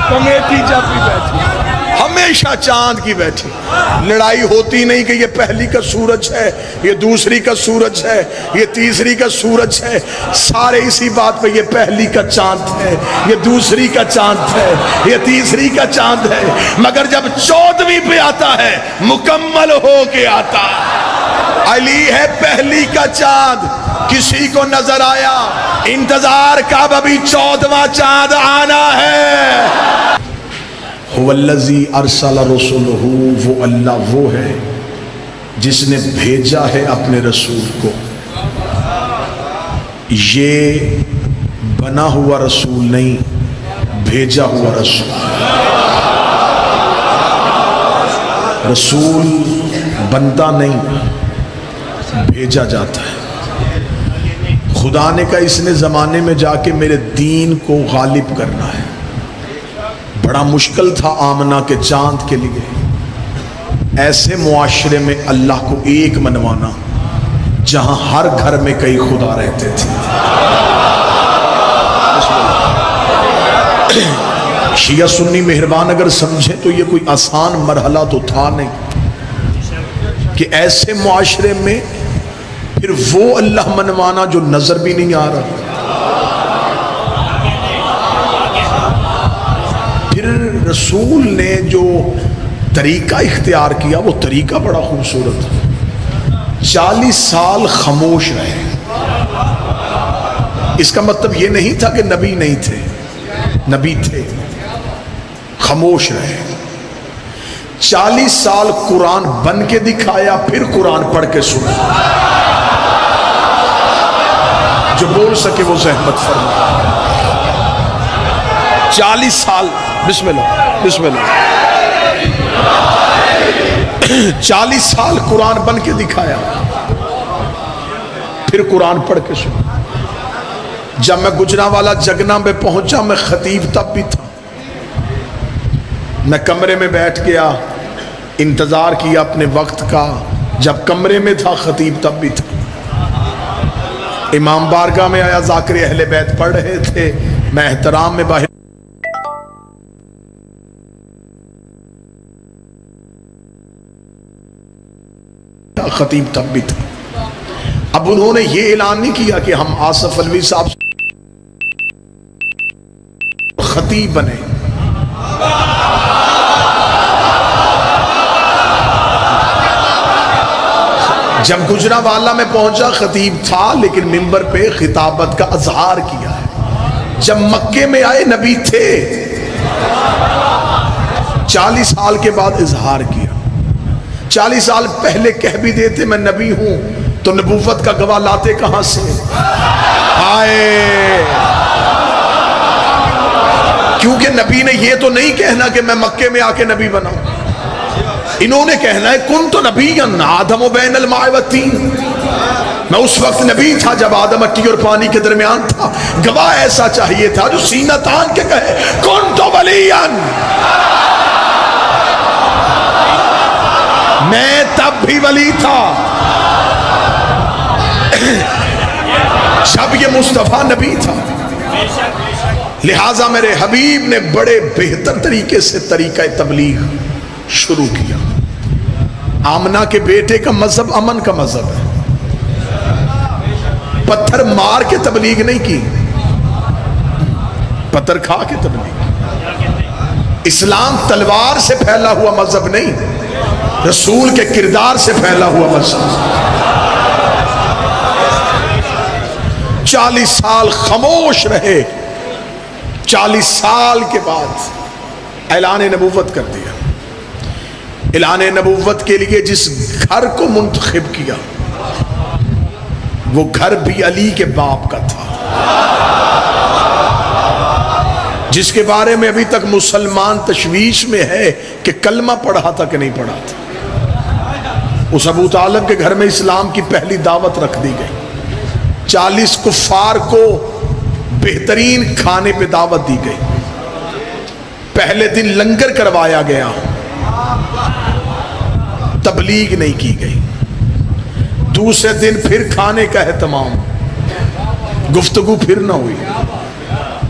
Committee جب بھی بیٹھی ہمیشہ چاند کی بیٹھی، لڑائی ہوتی نہیں کہ یہ پہلی کا سورج ہے، یہ دوسری کا سورج ہے، یہ تیسری کا سورج ہے، سارے اسی بات پہ یہ پہلی کا چاند ہے، یہ دوسری کا چاند ہے، یہ تیسری کا چاند ہے، مگر جب 14ویں پہ آتا ہے مکمل ہو کے آتا ہے۔ علی ہے پہلی کا چاند، کسی کو نظر آیا انتظار کا ابھی 14واں چاند آنا ہے۔ وَالَّذِي أَرْسَلَ رُسُلُهُ، وہ اللہ وہ ہے جس نے بھیجا ہے اپنے رسول کو۔ یہ بنا ہوا رسول نہیں، بھیجا ہوا رسول۔ رسول بنتا نہیں، بھیجا جاتا ہے۔ خدا نے کہا اس نے زمانے میں جا کے میرے دین کو غالب کرنا ہے۔ بڑا مشکل تھا آمنہ کے چاند کے لیے، ایسے معاشرے میں اللہ کو ایک منوانا جہاں ہر گھر میں کئی خدا رہتے تھے۔ شیعہ سنی مہربان اگر سمجھے تو یہ کوئی آسان مرحلہ تو تھا نہیں کہ ایسے معاشرے میں پھر وہ اللہ منوانا جو نظر بھی نہیں آ رہا۔ رسول نے جو طریقہ اختیار کیا وہ طریقہ بڑا خوبصورت ہے۔ 40 سال خاموش رہے۔ اس کا مطلب یہ نہیں تھا کہ نبی نہیں تھے، نبی تھے، خاموش رہے۔ 40 سال قرآن بن کے دکھایا، پھر قرآن پڑھ کے سنا۔ جو بول سکے وہ زحمت فرمائے۔ 40 سال، بسم اللہ بسم اللہ، 40 سال قرآن بن کے دکھایا، پھر قرآن پڑھ کے سنا۔ جب میں گجرانوالہ جگنا میں پہنچا، میں خطیب تب بھی تھا، میں کمرے میں بیٹھ گیا، انتظار کیا اپنے وقت کا۔ جب کمرے میں تھا خطیب تب بھی تھا۔ امام بارگاہ میں آیا، ذاکر اہل بیت پڑھ رہے تھے، میں احترام میں باہر خطیب تب بھی تھا۔ اب انہوں نے یہ اعلان نہیں کیا کہ ہم آصف الوی صاحب خطیب بنے۔ جب گجرانوالہ میں پہنچا خطیب تھا، لیکن منبر پہ خطابت کا اظہار کیا ہے۔ جب مکے میں آئے نبی تھے، 40 سال کے بعد اظہار کیا۔ 40 سال پہلے کہہ بھی دیتے میں نبی ہوں تو نبوت کا گواہ لاتے کہاں سے؟ آئے، کیونکہ نبی نے یہ تو نہیں کہنا کہ میں مکے میں آ کے نبی بنا، انہوں نے کہنا ہے کن تو نبی آدم و بین الماء والطین، میں اس وقت نبی تھا جب آدم مٹی اور پانی کے درمیان تھا۔ گواہ ایسا چاہیے تھا جو سینہ تان کے کہے کن تو ولیان، میں تب بھی ولی تھا جب یہ مصطفیٰ نبی تھا۔ لہٰذا میرے حبیب نے بڑے بہتر طریقے سے طریقہ تبلیغ شروع کیا۔ آمنہ کے بیٹے کا مذہب امن کا مذہب ہے، پتھر مار کے تبلیغ نہیں کی، پتھر کھا کے تبلیغ۔ اسلام تلوار سے پھیلا ہوا مذہب نہیں، رسول کے کردار سے پھیلا ہوا مذہب۔ 40 سال خاموش رہے، 40 سال کے بعد اعلان نبوت کر دیا۔ اعلان نبوت کے لیے جس گھر کو منتخب کیا وہ گھر بھی علی کے باپ کا تھا، جس کے بارے میں ابھی تک مسلمان تشویش میں ہے کہ کلمہ پڑھا تھا کہ نہیں پڑھا تھا۔ اس ابو طالب کے گھر میں اسلام کی پہلی دعوت رکھ دی گئی، 40 کفار کو بہترین کھانے پہ دعوت دی گئی۔ پہلے دن لنگر کروایا گیا، تبلیغ نہیں کی گئی۔ دوسرے دن پھر کھانے کا اہتمام، گفتگو پھر نہ ہوئی۔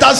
10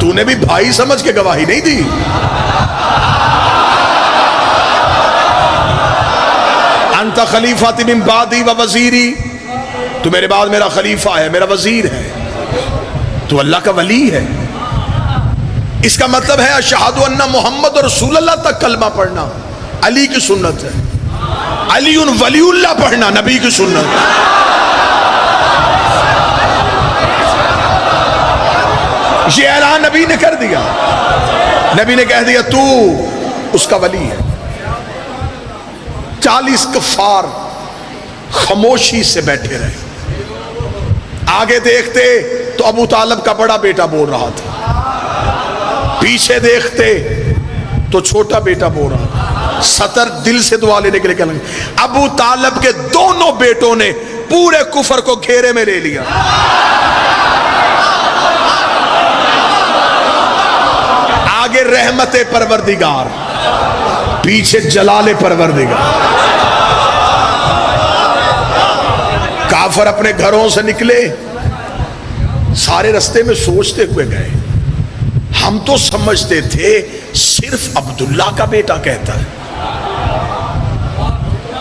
تو نے بھی بھائی سمجھ کے گواہی نہیں دی۔ انت خلیفۃ من بعدی و وزیری، تو میرے بعد میرا خلیفہ ہے، میرا وزیر ہے، تو اللہ کا ولی ہے۔ اس کا مطلب ہے اشہد ان محمد رسول اللہ تک کلمہ پڑھنا علی کی سنت ہے، علی ولی اللہ پڑھنا نبی کی سنت ہے۔ یہ اعلان نبی نے کر دیا، نبی نے کہہ دیا تو اس کا ولی ہے۔ 40 کفار خاموشی سے بیٹھے رہے، آگے دیکھتے تو ابو طالب کا بڑا بیٹا بول رہا تھا، پیچھے دیکھتے تو چھوٹا بیٹا بول رہا تھا، سطر دل سے دعا لینے کے لیے کہنے لگے۔ ابو طالب کے دونوں بیٹوں نے پورے کفر کو گھیرے میں لے لیا، آگے رحمت پروردگار، پیچھے جلال پروردگار۔ کافر اپنے گھروں سے نکلے، سارے رستے میں سوچتے ہوئے گئے، ہم تو سمجھتے تھے صرف عبداللہ کا بیٹا کہتا ہے،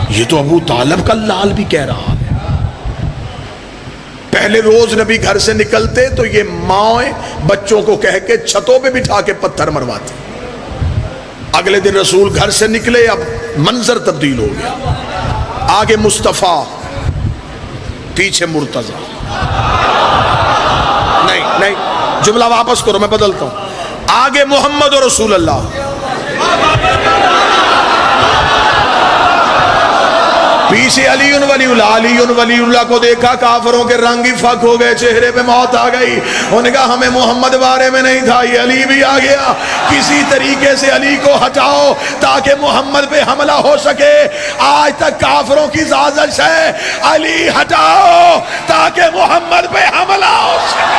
یہ تو ابو طالب کا لال بھی کہہ رہا ہے۔ پہلے روز نبی گھر سے نکلتے تو یہ مائیں بچوں کو کہہ کے چھتوں پہ بٹھا کے پتھر مرواتے، اگلے دن رسول گھر سے نکلے، اب منظر تبدیل ہو گیا، آگے مصطفیٰ پیچھے مرتضی۔ نہیں جملہ واپس کرو، میں بدلتا ہوں، آگے محمد و رسول اللہ، پیچھے علی ولی اللہ۔ علی ولی اللہ کو دیکھا، کافروں کے رنگ ہی فک ہو گئے، چہرے پہ موت آ گئی، انہوں نے کہا ہمیں محمد بارے میں نہیں تھا، یہ علی بھی آ گیا، کسی طریقے سے علی کو ہٹاؤ تاکہ محمد پہ حملہ ہو سکے۔ آج تک کافروں کی سازش ہے علی ہٹاؤ تاکہ محمد پہ حملہ ہو سکے،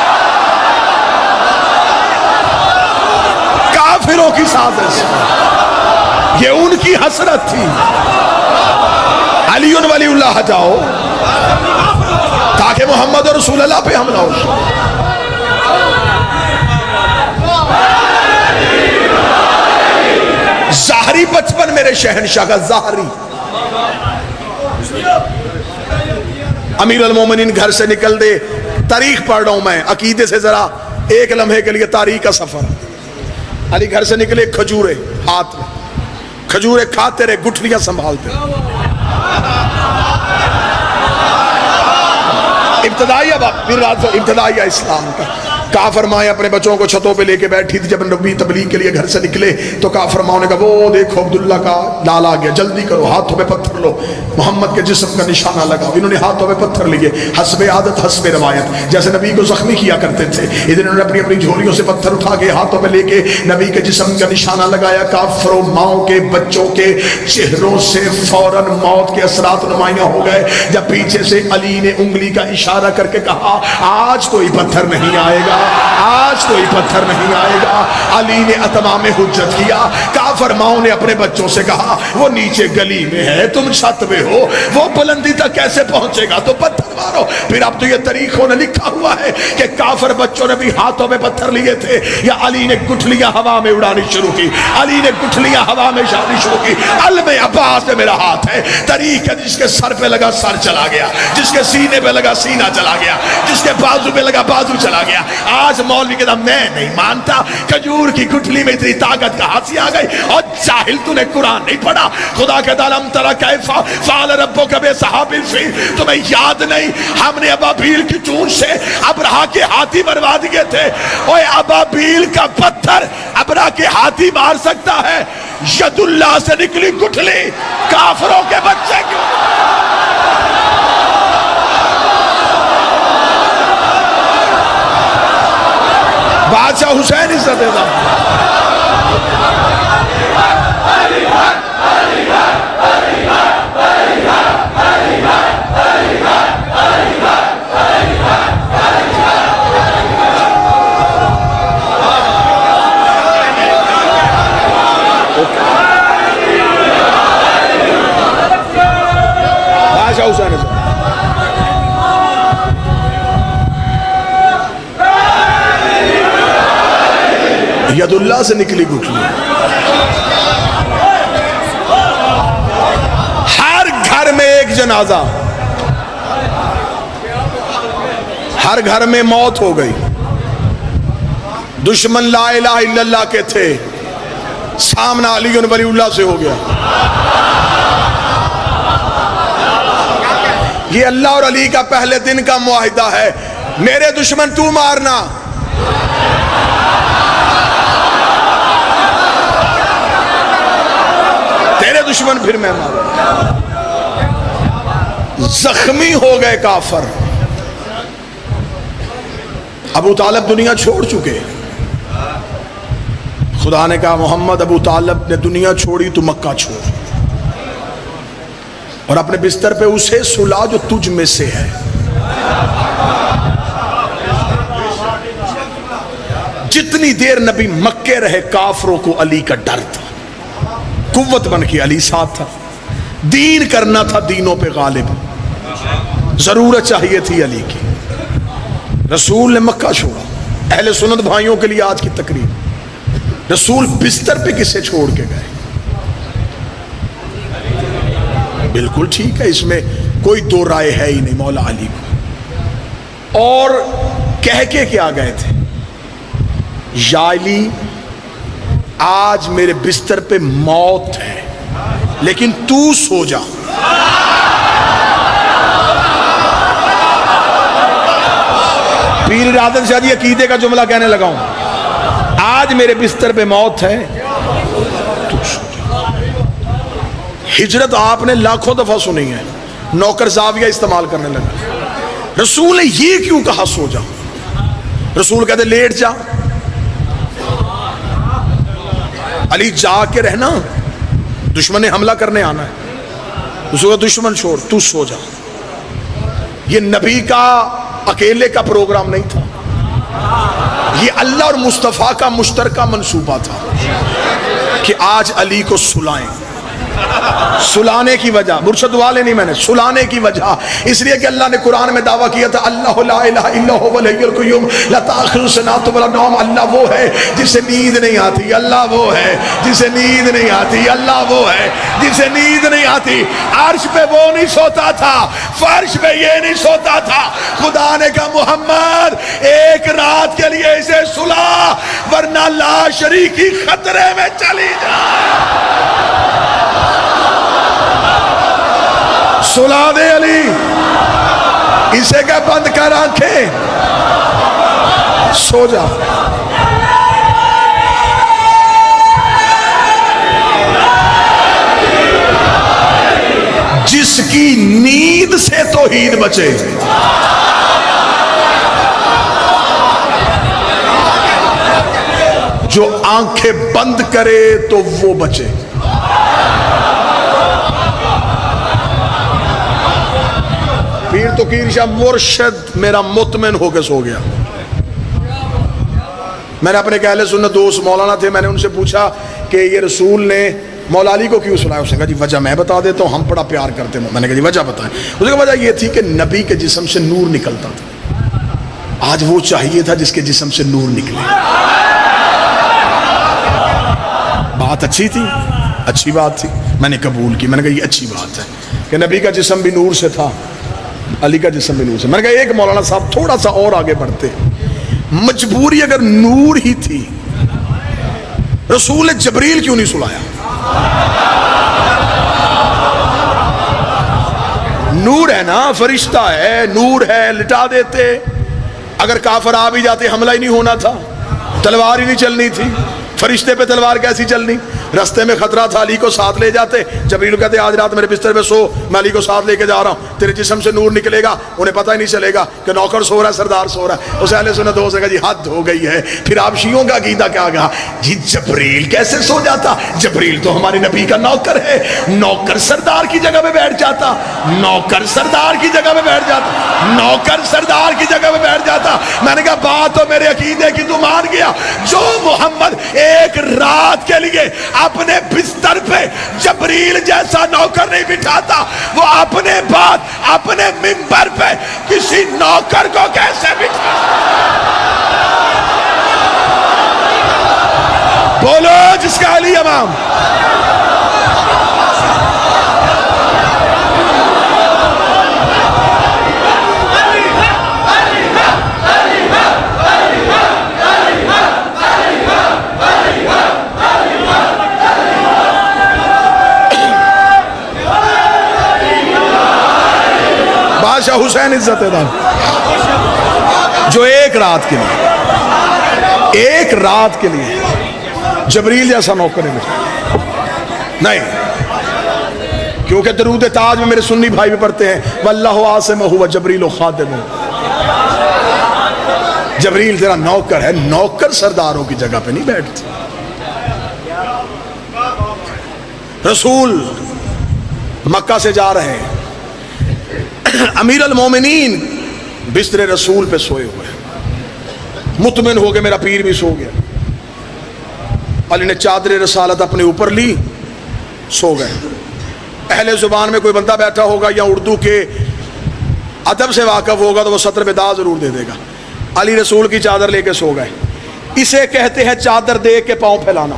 کافروں کی سازش، یہ ان کی حسرت تھی، علی ولی اللہ ہٹاؤ تاکہ محمد اور رسول اللہ پہ حملہ ہو۔ ظاہری بچپن میرے شہنشاہ کا ظاہری، امیر المومنین گھر سے نکل دے، تاریخ پڑھ رہا ہوں میں عقیدے سے، ذرا ایک لمحے کے لیے تاریخ کا سفر۔ علی گھر سے نکلے، کھجورے ہاتھ میں، کھجورے کھاتے رہے، گٹھلیاں سنبھالتے رہے۔ ابتدائیہ اسلام کا کافر مائیں اپنے بچوں کو چھتوں پہ لے کے بیٹھی تھی، جب نبی تبلیغ کے لیے گھر سے نکلے تو کافر ماؤں نے کہا وہ دیکھو عبداللہ کا لال آ گیا، جلدی کرو، ہاتھوں پہ پتھر لو، محمد کے جسم کا نشانہ لگاؤ۔ انہوں نے ہاتھوں پہ پتھر لیے، حسب عادت حسب روایت، جیسے نبی کو زخمی کیا کرتے تھے، ادھر انہوں نے اپنی اپنی جھولیوں سے پتھر اٹھا کے ہاتھوں پہ لے کے نبی کے جسم کا نشانہ لگایا۔ کافروں ماؤں کے بچوں کے چہروں سے فوراً موت کے اثرات نمایاں ہو گئے، جب پیچھے سے علی نے انگلی کا اشارہ کر کے کہا آج کوئی پتھر نہیں آئے گا، آج کوئی پتھر نہیں آئے گا۔ علی نے اتمام حجت کیا، کافر ماؤں نے اپنے بچوں سے کہا وہ نیچے گلی میں ہے، تم چھت پہ ہو، وہ بلندی تک کیسے پہنچے گا، تو پتھر مارو۔ پھر اب تو یہ طریقوں نے لکھا ہوا ہے کہ کافر بچوں نے بھی ہاتھوں میں پتھر لیے تھے، یا علی نے گٹھلیاں ہوا میں اڑانی شروع کی، علی نے گٹھلیاں ہوا میں اڑانی شروع کی۔ علم عباس میں میرا ہاتھ ہے، طریق ہے جس کے سر پہ لگا سر چلا گیا، جس کے سینے پہ لگا سینہ چلا گیا، جس کے بازو پہ لگا بازو چلا گیا۔ آج مولوی کہتا میں نہیں مانتا، کھجور کی گٹھلی میں اتنی طاقت کہاں سے آ گئی، اور جاہل تو نے قرآن نہیں پڑھا۔ خدا کہتا لم تری کیف فعل ربک باصحاب الفیل، تمہیں یاد نہیں ہم نے ابابیل کی چونچ سے ابرہا کے ہاتھی مروا دیے تھے۔ اوے ابابیل کا پتھر ابرہا کے ہاتھی مار سکتا ہے، ید اللہ سے نکلی گٹھلی کافروں کے بچے کیوں؟ بادشاہ حسین عزت ہے۔ بادشاہ حسین عزت ید اللہ سے نکلی گٹھلی. ہر گھر میں ایک جنازہ, ہر گھر میں موت ہو گئی. دشمن لا الہ الا اللہ کے تھے, سامنا علی ولی اللہ سے ہو گیا. یہ اللہ اور علی کا پہلے دن کا معاہدہ ہے, میرے دشمن تو مارنا, تیرے دشمن پھر میں ماروں. زخمی ہو گئے کافر. ابو طالب دنیا چھوڑ چکے. خدا نے کہا محمد ابو طالب نے دنیا چھوڑی تو مکہ چھوڑ, اور اپنے بستر پہ اسے سلا جو تجھ میں سے ہے. جتنی دیر نبی مکے رہے کافروں کو علی کا ڈر تھا, قوت بن کے علی ساتھ تھا, دین کرنا تھا دینوں پہ غالب, ضرورت چاہیے تھی علی کی. رسول نے مکہ چھوڑا. اہل سنت بھائیوں کے لیے آج کی تقریب, رسول بستر پہ کسے چھوڑ کے گئے؟ بالکل ٹھیک ہے, اس میں کوئی دو رائے ہے ہی نہیں, مولا علی کو. اور کہہ کے کیا گئے تھے؟ یا علی آج میرے بستر پہ موت ہے لیکن تو سو جا. پیر ارادت شاہ جی عقیدے کا جملہ کہنے لگا ہوں, آج میرے بستر پہ موت ہے تو سو جا. ہجرت آپ نے لاکھوں دفعہ سنی ہے, نوکر زاویہ استعمال کرنے لگا. رسول نے یہ کیوں کہا سو جا؟ رسول کہتے لیٹ جا. علی جا کے رہنا, دشمن نے حملہ کرنے آنا ہے. رسول کا دشمن چھوڑ, تو سو جا. یہ نبی کا اکیلے کا پروگرام نہیں تھا, یہ اللہ اور مصطفیٰ کا مشترکہ منصوبہ تھا کہ آج علی کو سلائیں. سلانے کی وجہ, مرشد والے نہیں, میں نے سلانے کی وجہ اس لیے کہ اللہ نے قرآن میں دعویٰ کیا تھا اللہ لا الہ الا هو الحی القیوم لا تأخذہ سنۃ ولا نوم. اللہ وہ ہے جسے نیند نہیں آتی, اللہ وہ ہے جسے نیند نہیں آتی, اللہ وہ ہے جسے نیند نہیں آتی. عرش پہ وہ نہیں سوتا تھا, فرش پہ یہ نہیں سوتا تھا. خدا نے کہا محمد ایک رات کے لیے اسے سلا ورنہ لا شریکی خطرے میں چلی جائے. سلا دے علی, اسے کہ بند کر آنکھیں, سو جا. جس کی نیند سے توحید بچے, جو آنکھیں بند کرے تو وہ بچے. پیر تو پیر شاہ مرشد میرا مطمئن ہو کے سو گیا. میں نے اپنے اہل سنت دوست مولانا تھے, میں نے ان سے پوچھا کہ یہ رسول نے مولا علی کو کیوں سلایا؟ اس نے کہا جی وجہ میں بتا دیتا ہوں, ہم بڑا پیار کرتے ہیں. میں نے کہا جی وجہ بتائیں. اس نے کہا وجہ یہ تھی کہ نبی کے جسم سے نور نکلتا تھا, آج وہ چاہیے تھا جس کے جسم سے نور نکلے. بات اچھی تھی, اچھی بات تھی, میں نے قبول کی. میں نے کہا یہ اچھی بات ہے کہ نبی کا جسم بھی نور سے تھا, علی کا جسم بھی نور سے. میں نے کہا ایک مولانا صاحب تھوڑا سا اور آگے بڑھتے, مجبوری اگر نور ہی تھی رسول نے جبریل کیوں نہیں سلایا؟ نور ہے نا, فرشتہ ہے, نور ہے, لٹا دیتے. اگر کافر آ بھی جاتے حملہ ہی نہیں ہونا تھا, تلوار ہی نہیں چلنی تھی. فرشتے پہ تلوار کیسی چلنی؟ رستے میں خطرہ تھا, علی کو ساتھ لے جاتے. جبریل کہتے آج رات میرے بستر پہ سو, میں علی کو ساتھ لے کے جا رہا ہوں, تیرے جسم سے نور نکلے گا, انہیں پتہ ہی نہیں چلے گا کہ نوکر سو رہا ہے, سردار سو رہا ہے. اسے اہل سنت ہو سکا جی حد ہو گئی ہے. پھر آپ شیعوں کا عقیدہ کیا کہا جی جبریل کیسے سو جاتا؟ جبریل تو ہمارے نبی کا نوکر ہے, نوکر سردار کی جگہ پہ بیٹھ جاتا, نوکر سردار کی جگہ پہ بیٹھ جاتا, نوکر سردار کی جگہ پہ بیٹھ جاتا. میں نے کہا بات تو میرے عقیدے کی تو مان گیا. جو محمد ایک رات کے لیے اپنے بستر پہ جبریل جیسا نوکر نہیں بٹھاتا, وہ اپنے بعد اپنے منبر پہ کسی نوکر کو کیسے بٹھاتا؟ جس کا علی امام. بادشاہ حسین عزت دار جو ایک رات کے لیے جبریل جیسا نوکر نہیں، کیونکہ درود تاج میں میرے سنی بھائی بھی پڑھتے ہیں واللہ عاصمہ و جبریل و خادم. جبریل تیرا نوکر ہے، نوکر سرداروں کی جگہ پہ نہیں بیٹھتے. رسول مکہ سے جا رہے ہیں، امیر المومنین بستر رسول پہ سوئے ہوئے، مطمئن ہو گئے میرا پیر بھی سو گیا. علی نے چادر رسالت اپنے اوپر لی، سو گئے. اہل زبان میں کوئی بندہ بیٹھا ہوگا یا اردو کے ادب سے واقف ہوگا تو وہ سطر میں دا ضرور دے دے گا. علی رسول کی چادر لے کے سو گئے. اسے کہتے ہیں چادر دے کے پاؤں پھیلانا.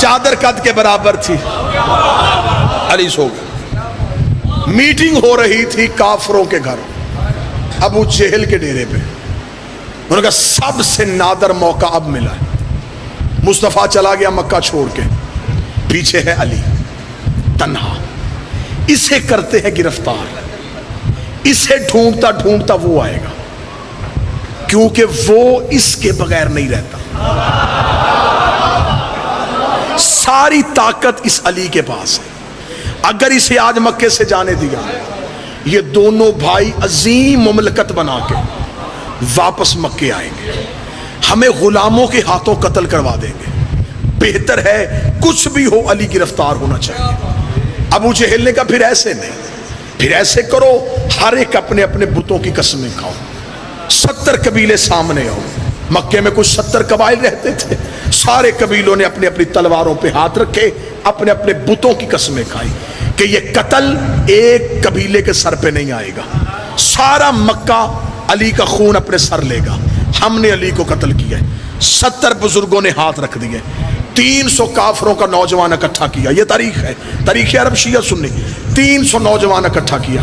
چادر قد کے برابر تھی، علی سو گئے. میٹنگ ہو رہی تھی کافروں کے گھر، ابو جہل کے ڈیرے پہ. انہوں نے کہا سب سے نادر موقع اب ملا ہے. مصطفیٰ چلا گیا مکہ چھوڑ کے، پیچھے ہے علی تنہا. اسے کرتے ہیں گرفتار، اسے ڈھونڈتا ڈھونڈتا وہ آئے گا، کیونکہ وہ اس کے بغیر نہیں رہتا. ساری طاقت اس علی کے پاس ہے. اگر اسے آج مکے سے جانے دیا، یہ دونوں بھائی عظیم مملکت بنا کے واپس مکے آئیں گے، ہمیں غلاموں کے ہاتھوں قتل کروا دیں گے. بہتر ہے کچھ بھی ہو علی گرفتار ہونا چاہیے. ابو جہل نے کہا پھر ایسے نہیں، پھر ایسے کرو ہر ایک اپنے اپنے بتوں کی قسمیں کھاؤ. 70 قبیلے سامنے آؤ. مکے میں کچھ 70 قبائل رہتے تھے، سارے قبیلوں نے اپنی اپنی تلواروں پہ ہاتھ رکھے، اپنے اپنے بتوں کی قسمیں کھائی کہ یہ قتل ایک قبیلے کے سر پہ نہیں آئے گا. سارا مکہ علی کا خون اپنے سر لے گا. ہم نے علی کو قتل کیا ہے. 70 بزرگوں نے ہاتھ رکھ دیے، 300 کافروں کا نوجوان اکٹھا کیا. یہ تاریخ ہے، تاریخ عرب شیعہ سنی. 300 نوجوان اکٹھا کیا.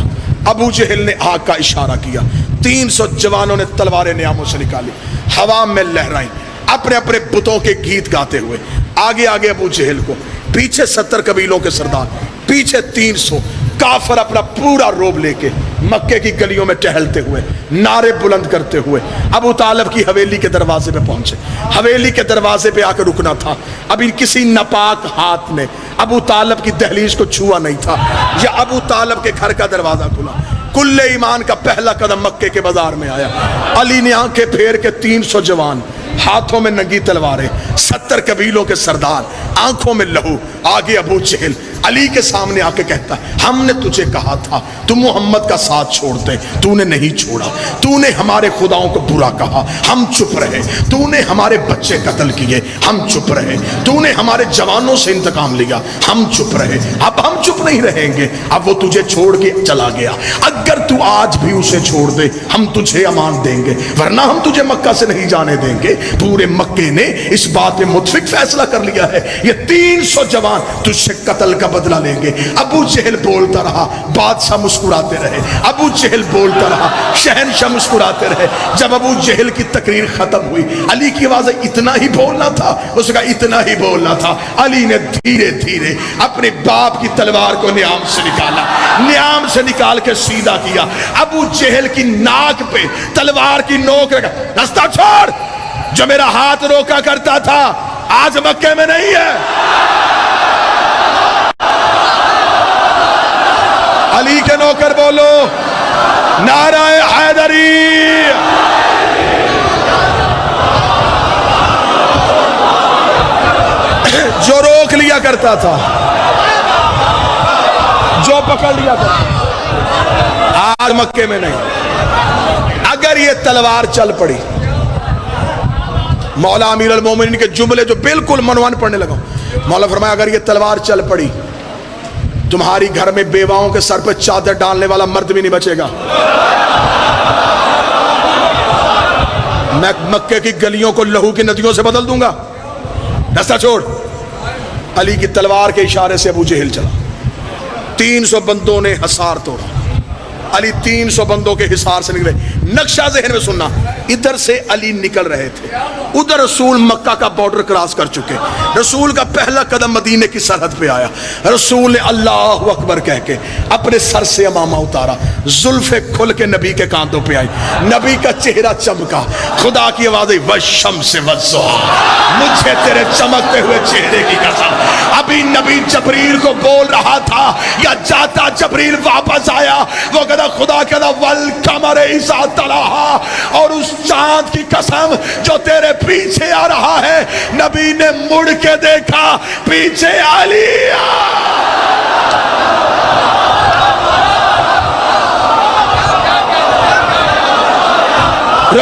ابو جہل نے آگ کا اشارہ کیا، 300 جوانوں نے تلواریں نیاموں سے نکالی، ہوا میں لہرائیں، اپنے اپنے بتوں کے گیت گاتے ہوئے. آگے آگے ابو جہل کو، پیچھے 70 قبیلوں کے سردار، پیچھے 300 کافر اپنا پورا روب لے کے مکے کی گلیوں میں ٹہلتے ہوئے، نعرے بلند کرتے ہوئے ابو طالب کی حویلی کے دروازے پہ پہنچے. حویلی کے دروازے پہ آ کے رکنا تھا. ابھی کسی ناپاک ہاتھ نے ابو طالب کی دہلیز کو چھوا نہیں تھا. یا ابو طالب کے گھر کا دروازہ کھلا. کل ایمان کا پہلا قدم مکے کے بازار میں آیا. علی نے آنکھیں پھیر کے 300 جوان، ہاتھوں میں ننگی تلواریں، 70 قبیلوں کے سردار، آنکھوں میں لہو. آگے ابو جہل علی کے سامنے آ کے کہتا ہے ہم نے تجھے کہا تھا تو محمد کا ساتھ چھوڑ دے، تو نے نہیں چھوڑا. تو نے ہمارے خداؤں کو برا کہا، ہم چپ رہے. تو نے ہمارے بچے قتل کیے، ہم چپ رہے. تو نے ہمارے جوانوں سے انتقام لیا، ہم چپ رہے. اب ہم چپ نہیں رہیں گے. اب وہ تجھے چھوڑ کے چلا گیا، اگر تو آج بھی اسے چھوڑ دے ہم تجھے امان دیں گے، ورنہ ہم تجھے مکہ سے نہیں جانے دیں گے. پورے مکے نے اس بات میں متفق فیصلہ کر لیا ہے، یہ 300 جوان تجھ سے قتل کا بدلہ لیں گے. ابو جہل بولتا رہا، بادشاہ مسکراتے رہے. ابو جہل بولتا رہا، شہنشاہ مسکراتے رہے. جب ابو جہل کی تقریر ختم ہوئی، علی کی آواز اتنا ہی بولنا تھا، اس کا اتنا ہی بولنا تھا. علی نے دھیرے دھیرے اپنے باپ کی تلوار کو نیام سے نکالا، نیام سے نکال کے سیدھا کیا. ابو جہل کی ناک پہ تلوار کی نوک رکھا. رستہ چھوڑ، جو میرا ہاتھ روکا کرتا تھا آج مکے میں نہیں ہے. علی کے نوکر بولو نعرہ حیدری. جو روک لیا کرتا تھا، جو پکڑ لیا کرتا، آج مکے میں نہیں. اگر یہ تلوار چل پڑی، مولا امیر المومنین کے جملے جو بالکل منوان پڑھنے لگا، مولا فرمایا اگر یہ تلوار چل پڑی تمہاری گھر میں بیواؤں کے سر پہ چادر ڈالنے والا مرد بھی نہیں بچے گا. میں مکے کی گلیوں کو لہو کی ندیوں سے بدل دوں گا. رستہ چھوڑ. علی کی تلوار کے اشارے سے ابو جہل چلا. 300 بندوں نے حصار توڑا. علی 300 بندوں کے حصار سے نکلے. نقشہ ذہن میں سننا, ادھر سے علی نکل رہے تھے, ادھر رسول مکہ کا بارڈر کراس کر چکے. رسول کا پہلا قدم مدینے کی سرحد پہ آیا. رسول نے اللہ اکبر کہہ کے اپنے سر سے امامہ اتارا, زلفیں کھل کے نبی کے کاندھوں پہ آئی, نبی کا چہرہ چمکا. خدا کی آواز آئی, والشمس والضحیٰ, مجھے تیرے چمکتے ہوئے چہرے کی قسم. ابھی نبی جبریل کو بول رہا تھا یا جاتا جبریل واپس آیا, وہ کہتا خدا کہتا والقمر اذا تلاہا, اور اس چاند کی قسم جو تیرے پیچھے آ رہا ہے. نبی نے مڑ کے دیکھا, پیچھے علی.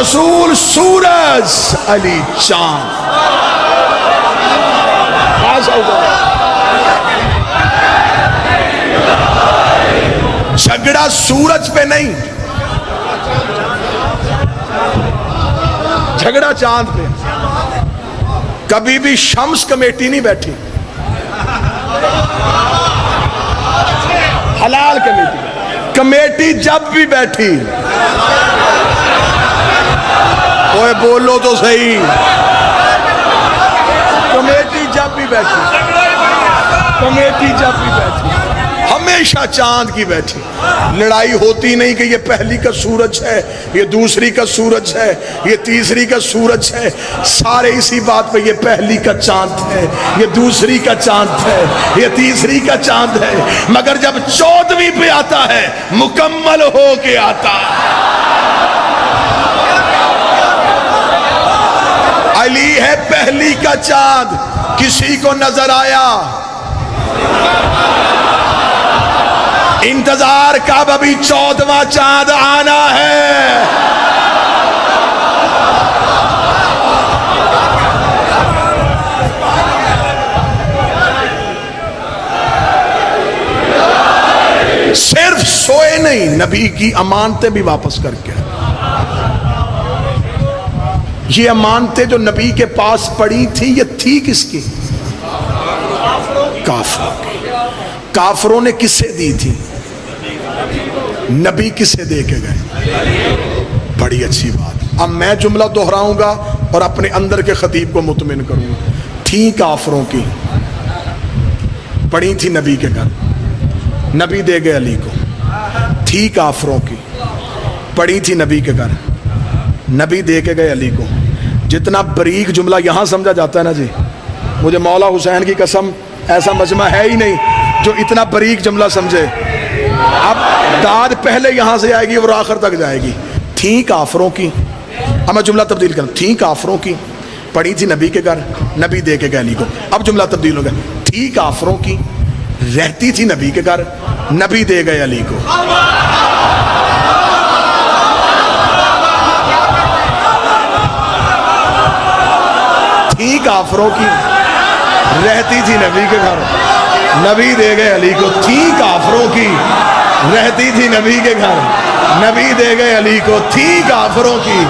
رسول سورج, علی چاند. جھگڑا سورج پہ نہیں, جھگڑا چاند پہ. کبھی بھی شمس کمیٹی نہیں بیٹھی, حلال کمیٹی. کمیٹی جب بھی بیٹھی, اوے بولو تو صحیح, کمیٹی جب بھی بیٹھی, کمیٹی جب بھی بیٹھی, ہمیشہ چاند کی بیٹھی. لڑائی ہوتی نہیں کہ یہ پہلی کا سورج ہے, یہ دوسری کا سورج ہے, یہ تیسری کا سورج ہے. سارے اسی بات پہ, یہ پہلی کا چاند ہے, یہ دوسری کا چاند ہے, یہ تیسری کا چاند ہے. مگر جب 14ویں پہ آتا ہے, مکمل ہو کے آتا ہے. علی ہے پہلی کا چاند. کسی کو نظر آیا انتظار کا, ابھی 14واں چاند آنا ہے. صرف سوئے نہیں, نبی کی امانتیں بھی واپس کر کے. یہ امانتیں جو نبی کے پاس پڑی تھی, یہ تھی کس کی؟ کافروں کی. کافروں نے کسے دی تھی؟ نبی کسے دے کے گئے؟ بڑی اچھی بات. اب میں جملہ دہراؤں گا اور اپنے اندر کے خطیب کو مطمئن کروں گا. تھی کافروں کی, پڑی تھی نبی کے گھر, نبی دے گئے علی کو. تھی کافروں کی, پڑی تھی نبی کے گھر, نبی دے کے گئے علی کو. جتنا بریک جملہ یہاں سمجھا جاتا ہے نا جی, مجھے مولا حسین کی قسم ایسا مجمع ہے ہی نہیں جو اتنا بریک جملہ سمجھے. اب داد پہلے یہاں سے آئے گی اور آخر تک جائے گی. تھی کافروں کی, اب میں جملہ تبدیل کروں. تھی کافروں کی, پڑی تھی نبی کے گھر, نبی دے کے گئے علی کو. اب جملہ تبدیل ہو گیا. تھی کافروں کی, رہتی تھی نبی کے گھر, نبی دے گئے علی کو. تھی کافروں کی, رہتی تھی نبی کے گھر, نبی دے گئے علی کو. تھی کافروں کی, رہتی تھی نبی کے گھر, نبی دے گئے علی کو. تھی کافروں کی,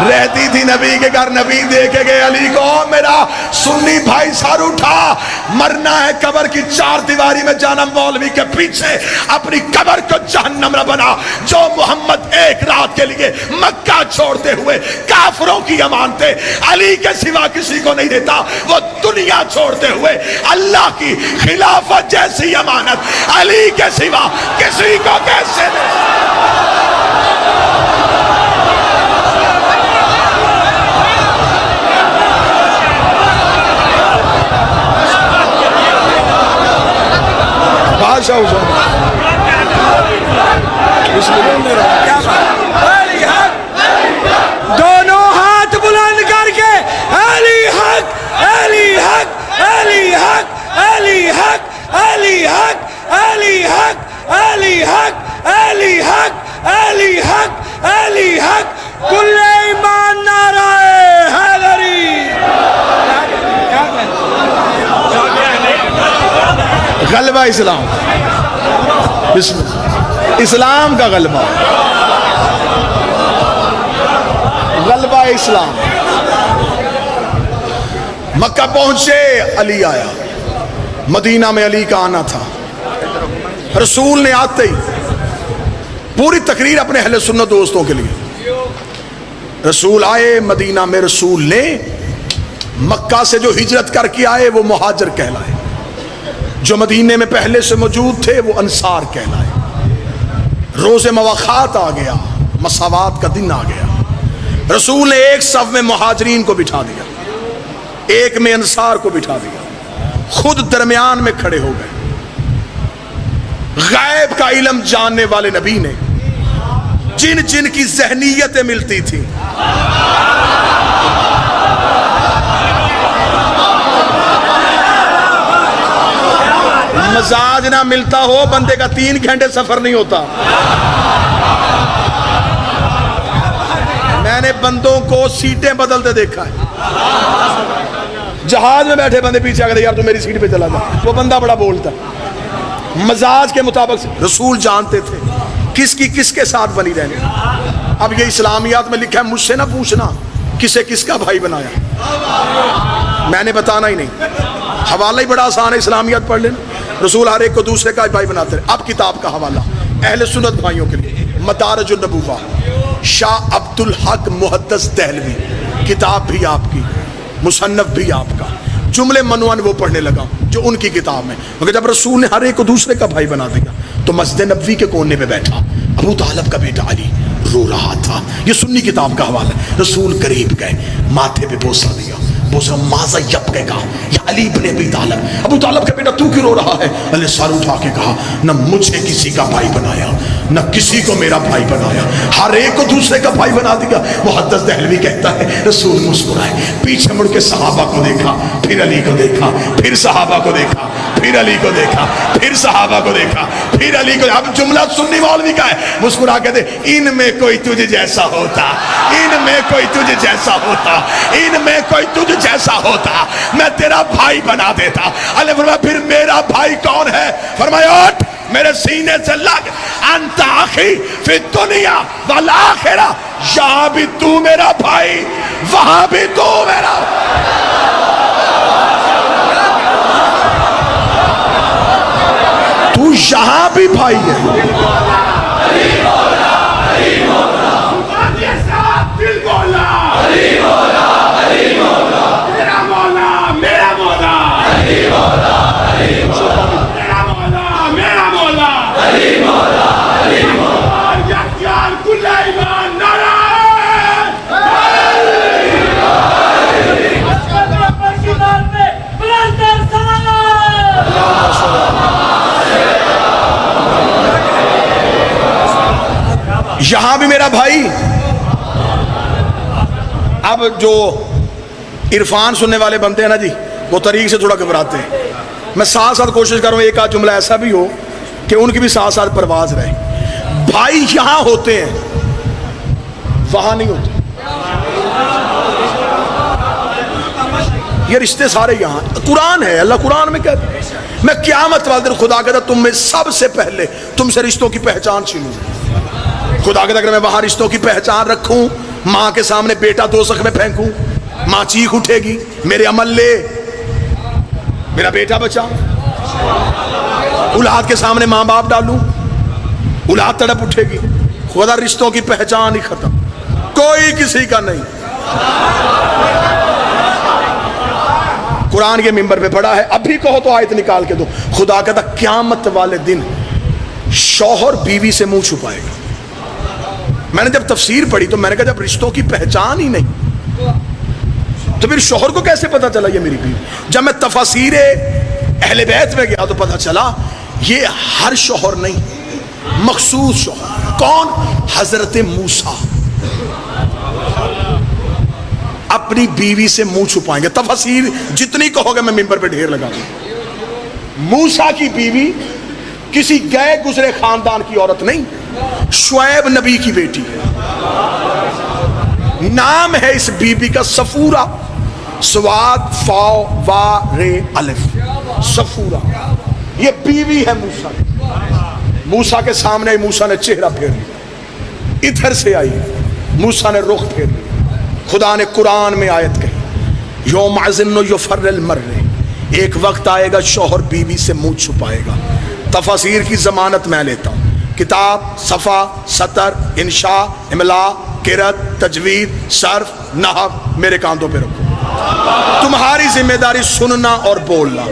رہتی تھی نبی کے گھر, نبی دے کے گئے علی کو. میرا سنی بھائی سر اٹھا, مرنا ہے قبر کی چار دیواری میں جانا, مولوی کے پیچھے اپنی قبر کو جہنم نہ بنا. جو محمد ایک رات کے لیے مکہ چھوڑتے ہوئے کافروں کی امانتیں علی کے سوا کسی کو نہیں دیتا, وہ دنیا چھوڑتے ہوئے اللہ کی خلافت جیسی امانت علی کے سوا کسی کو کیسے دے. بادشاہ دونوں ہاتھ بلند کر کے علی حق, علی حق, علی حق, علی حق, علی حق, علی حق, علی حق, علی حق, علی حق, علی حق. کل ایمان نعرہ حیدری. غلبہ اسلام. بسم اللہ. اسلام کا غلبہ، غلبہ اسلام. مکہ پہنچے، علی آیا. مدینہ میں علی کا آنا تھا. رسول نے آتے ہی پوری تقریر اپنے اہل سنت دوستوں کے لیے. رسول آئے مدینہ میں. رسول نے مکہ سے جو ہجرت کر کے آئے وہ مہاجر کہلائے، جو مدینے میں پہلے سے موجود تھے وہ انصار کہلائے. روز مواخات آ گیا، مساوات کا دن آ گیا. رسول نے ایک صف میں مہاجرین کو بٹھا دیا، ایک میں انصار کو بٹھا دیا، خود درمیان میں کھڑے ہو گئے. غیب کا علم جاننے والے نبی نے جن جن کی ذہنیتیں ملتی تھیں، مزاج نہ ملتا ہو بندے کا 3 گھنٹے سفر نہیں ہوتا. میں نے بندوں کو سیٹیں بدلتے دیکھا ہے. جہاز میں بیٹھے بندے پیچھے آگے یار تو میری سیٹ پہ چلا جا، وہ بندہ بڑا بولتا ہے مزاج کے مطابق. رسول جانتے تھے کس کی کس کے ساتھ بنی رہنے. اب یہ اسلامیات میں لکھا ہے، مجھ سے نہ پوچھنا کسے کس کا بھائی بنایا، میں نے بتانا ہی نہیں. حوالہ ہی بڑا آسان ہے، اسلامیات پڑھ لینا. رسول ہر ایک کو دوسرے کا بھائی بناتے رہے. اب کتاب کا حوالہ اہل سنت بھائیوں کے لیے، مدارج النبوہ، شاہ عبد الحق محدث دہلوی، کتاب بھی آپ کی، مصنف بھی آپ کا. جملے منوان وہ پڑھنے لگا جو ان کی کتاب میں. مگر جب رسول نے ہر ایک کو دوسرے کا بھائی بنا دیا تو مسجد نبوی کے کونے پہ بیٹھا ابو طالب کا بیٹا علی رو رہا تھا. یہ سنی کتاب کا حوالہ ہے. رسول قریب گئے، ماتھے پہ بوسہ دیا، بوسہ ماذا یب کے کہا یا علی ابن ابی طالب، ابو طالب کا بیٹا تو کیوں رو رہا ہے؟ علی سر اٹھا کے کہا نہ مجھے کسی کا بھائی بنایا نہ کسی کو میرا بھائی بنایا، ہر ایک کو دوسرے کا بھائی بنا دیا. محدث دہلوی کہتا ہے رسول مسکرائے، پیچھے مڑ کے صحابہ کو دیکھا، پھر علی کو دیکھا، پھر صحابہ کو دیکھا، پھر علی کو دیکھا، پھر صحابہ کو دیکھا، پھر علی کو. اب جملہ سنی مولوی کا ہے، مسکرا کے دے ان میں کوئی تجھ جیسا ہوتا، ان میں کوئی تجھ جیسا ہوتا، ان میں کوئی تجھ جیسا ہوتا میں تیرا بھائی بنا دیتا. علی فرمایا پھر میرا بھائی کون ہے؟ فرمایا اٹھ میرے سینے سے لگ، انت اخی فی الدنیا والآخرہ، یہاں بھی تو میرا بھائی وہاں بھی تو میرا. تو یہاں بھی بھائی ہے. یہاں بھی میرا بھائی. اب جو عرفان سننے والے بنتے ہیں نا جی، وہ طریق سے تھوڑا گھبراتے ہیں. میں ساتھ ساتھ کوشش کروں ایک آدھ جملہ ایسا بھی ہو کہ ان کی بھی ساتھ ساتھ پرواز رہے. بھائی یہاں ہوتے ہیں وہاں نہیں ہوتے. یہ رشتے سارے یہاں. قرآن ہے، اللہ قرآن میں کہتا ہے میں قیامت والے دن خدا کہتا تم میں سب سے پہلے تم سے رشتوں کی پہچان چھینوں. خدا کہتا اگر میں وہاں رشتوں کی پہچان رکھوں، ماں کے سامنے بیٹا دوزخ میں پھینکوں، ماں چیخ اٹھے گی میرے عمل لے، میرا بیٹا بچا. اولاد کے سامنے ماں باپ ڈالوں، اولاد تڑپ اٹھے گی. خدا رشتوں کی پہچان ہی ختم، کوئی کسی کا نہیں. قرآن کے ممبر پہ پڑھا ہے، ابھی کہو تو آیت نکال کے دو. خدا کہتا قیامت والے دن شوہر بیوی سے منہ چھپائے گا. میں نے جب تفسیر پڑھی تو میں نے کہا جب رشتوں کی پہچان ہی نہیں تو پھر شوہر کو کیسے پتا چلا یہ میری بیوی؟ جب میں تفاسیر اہل بیت میں گیا تو پتا چلا یہ ہر شوہر نہیں، مخصوص شوہر. کون؟ حضرت موسیٰ اپنی بیوی سے منہ چھپائیں گے. تفاسیر جتنی کہو گے میں ممبر پہ ڈھیر لگا دوں. موسیٰ کی بیوی کسی گئے گزرے خاندان کی عورت نہیں، شعیب نبی کی بیٹی ہے. نام ہے اس بیوی کا صفورہ، سواد فاو وا رے الف، صفورہ. یہ بیوی ہے موسیٰ. موسیٰ کے سامنے موسیٰ نے چہرہ پھیر لیا، ادھر سے آئی، موسیٰ نے رخ پھیر لیا۔ خدا نے قرآن میں آیت کہی، یوم عظن یفر المرء، ایک وقت آئے گا شوہر بیوی سے منہ چھپائے گا۔ تفاسیر کی ضمانت میں لیتا ہوں، کتاب، صفحہ، سطر، انشاء، املا، قرأت، تجوید، صرف، نحو میرے کاندھوں پہ رکھو، تمہاری ذمہ داری سننا اور بولنا۔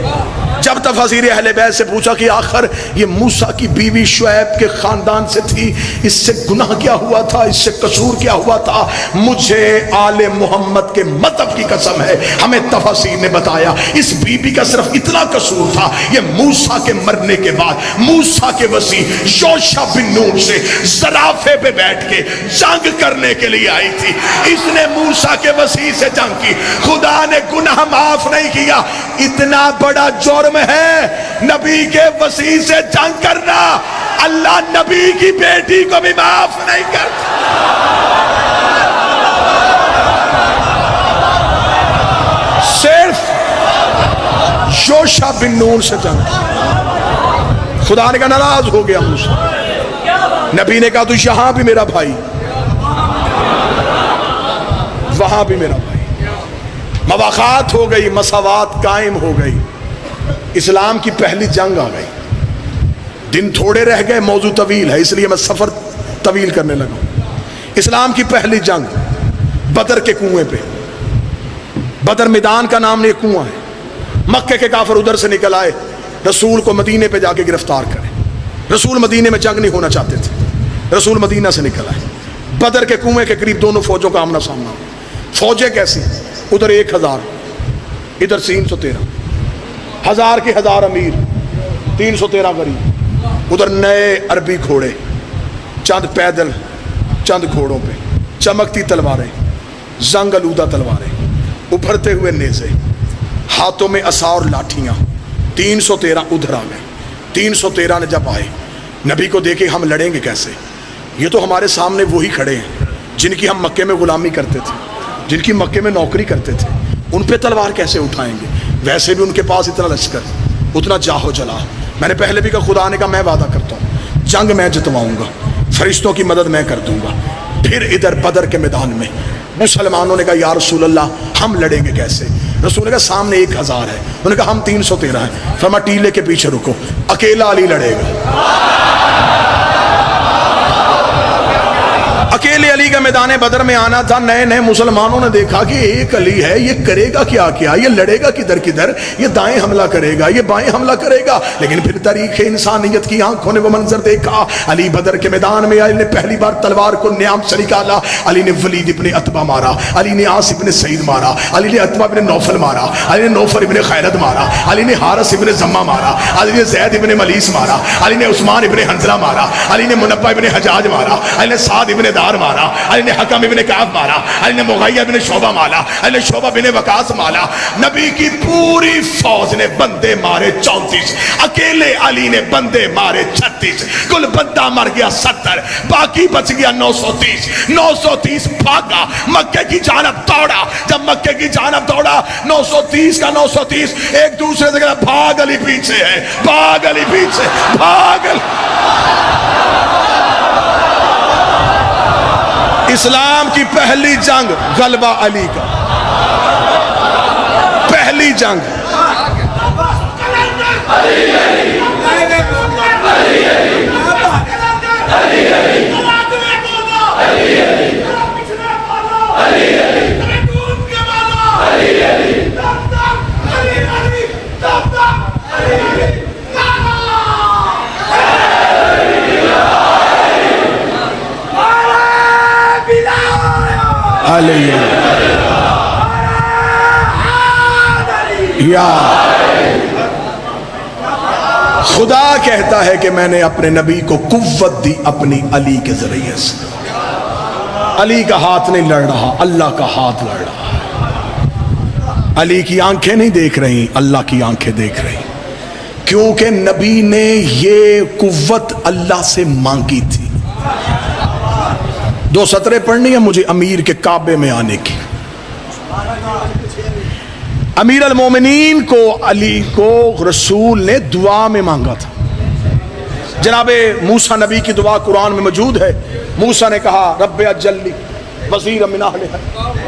جب تفاسیر اہل بیت سے پوچھا کہ آخر یہ موسیٰ کی بیوی شعیب کے خاندان سے تھی، اس سے گناہ کیا ہوا تھا، اس سے قصور کیا ہوا تھا، مجھے آل محمد کے مذہب کی قسم ہے، ہمیں تفاسیر نے بتایا اس بیوی کا صرف اتنا قصور تھا، یہ موسیٰ کے مرنے کے بعد موسیٰ کے وسیع یوشع بن نون سے زرافے پہ بیٹھ کے جنگ کرنے کے لیے آئی تھی، اس نے موسیٰ کے وسیع سے جنگ کی، خدا نے گناہ معاف نہیں کیا۔ اتنا بڑا جرم ہے نبی کے وسیع سے جنگ کرنا، اللہ نبی کی بیٹی کو بھی معاف نہیں کرتا۔ صرف یوشع بن نون سے جنگ، خدا نے کہا ناراض ہو گیا موسیٰ، نبی نے کہا تو یہاں بھی میرا بھائی، وہاں بھی میرا بھائی، مواخات ہو گئی، مساوات قائم ہو گئی، اسلام کی پہلی جنگ آ گئی۔ دن تھوڑے رہ گئے، موضوع طویل ہے اس لیے میں سفر طویل کرنے لگا۔ اسلام کی پہلی جنگ بدر کے کنویں پہ، بدر میدان کا نام نہیں کنواں ہے، مکے کے کافر ادھر سے نکل آئے رسول کو مدینے پہ جا کے گرفتار کریں، رسول مدینے میں جنگ نہیں ہونا چاہتے تھے، رسول مدینہ سے نکل آئے، بدر کے کنویں کے قریب دونوں فوجوں کا آمنا سامنا، فوجیں کیسی، ادھر 1000 ادھر 313، 1000 کے 1000 امیر، 313 غریب، ادھر نئے عربی گھوڑے، چند پیدل، چند گھوڑوں پہ چمکتی تلواریں، زنگ آلودہ تلواریں، ابھرتے ہوئے نیزے، ہاتھوں میں عصا اور لاٹھیاں، 313 ادھر آ گئے۔ 313 نے جب آئے، نبی کو دیکھے ہم لڑیں گے کیسے، یہ تو ہمارے سامنے وہی کھڑے ہیں جن کی ہم مکے میں غلامی کرتے تھے، جن کی مکے میں نوکری کرتے تھے، ان پہ تلوار کیسے اٹھائیں گے، ویسے بھی ان کے پاس اتنا لشکر، اتنا جاہو جلا۔ میں نے پہلے بھی کہا، خدا نے کہا میں وعدہ کرتا ہوں جنگ میں جتواؤں گا، فرشتوں کی مدد میں کر دوں گا۔ پھر ادھر بدر کے میدان میں مسلمانوں نے کہا یا رسول اللہ ہم لڑیں گے کیسے، رسول نے کہا سامنے 1000 ہے، انہوں نے کہا ہم 313 ہیں، فرمایا ٹیلے کے پیچھے رکو، اکیلا علی لڑے گا۔ اکیلے علی کا میدان بدر میں آنا تھا، نئے نئے مسلمانوں نے دیکھا کہ ایک علی ہے، یہ کرے گا کیا کیا، یہ لڑے گا کدھر کدھر، یہ دائیں حملہ کرے گا، یہ بائیں حملہ کرے گا۔ لیکن پھر تاریخ انسانیت کی آنکھوں نے وہ منظر دیکھا، علی بدر کے میدان میں علی نے پہلی بار تلوار کو نیام سے نکالا، علی نے ولید ابن عتبہ مارا، علی نے عاص ابن سعید مارا، علی نے عتبہ ابن نوفل مارا، علی نے نوفل ابن خیرد مارا، علی نے حارث ابن زمہ مارا، علی نے زید ابن ملیس مارا، علی نے عثمان ابن حنظلہ مارا، علی نے منبہ ابن حجاج مارا، علی نے سعد ابن دار مارا، علی نے حکم ابن کعب مارا، علی نے مغیہ ابن شعبہ مارا، علی نے شعبہ ابن وقاص مارا۔ نبی کی پوری فوج نے بندے مارے 34، اکیلے علی نے بندے مارے 36، کل بندہ مر گیا 70، باقی بچ گیا 930۔ 930 بھاگا، مکے کی جانب دوڑا، جب مکے کی جانب دوڑا 930 کا 930 ایک دوسرے سے کہا بھاگ علی پیچھے ہے، بھاگ علی پیچھے، بھاگ علی۔ اسلام کی پہلی جنگ غلبہ علی کا، پہلی جنگ یا خدا کہتا ہے کہ میں نے اپنے نبی کو قوت دی اپنی علی کے ذریعے سے۔ علی کا ہاتھ نہیں لڑ رہا، اللہ کا ہاتھ لڑ رہا۔ علی کی آنکھیں نہیں دیکھ رہی، اللہ کی آنکھیں دیکھ رہی، کیونکہ نبی نے یہ قوت اللہ سے مانگی تھی۔ 2 سطریں پڑھنی ہیں مجھے امیر کے کعبے میں آنے کی۔ امیر المومنین کو علی کو رسول نے دعا میں مانگا تھا، جناب موسیٰ نبی کی دعا قرآن میں موجود ہے. موسیٰ نے کہا رب اجلی وزیر من اہل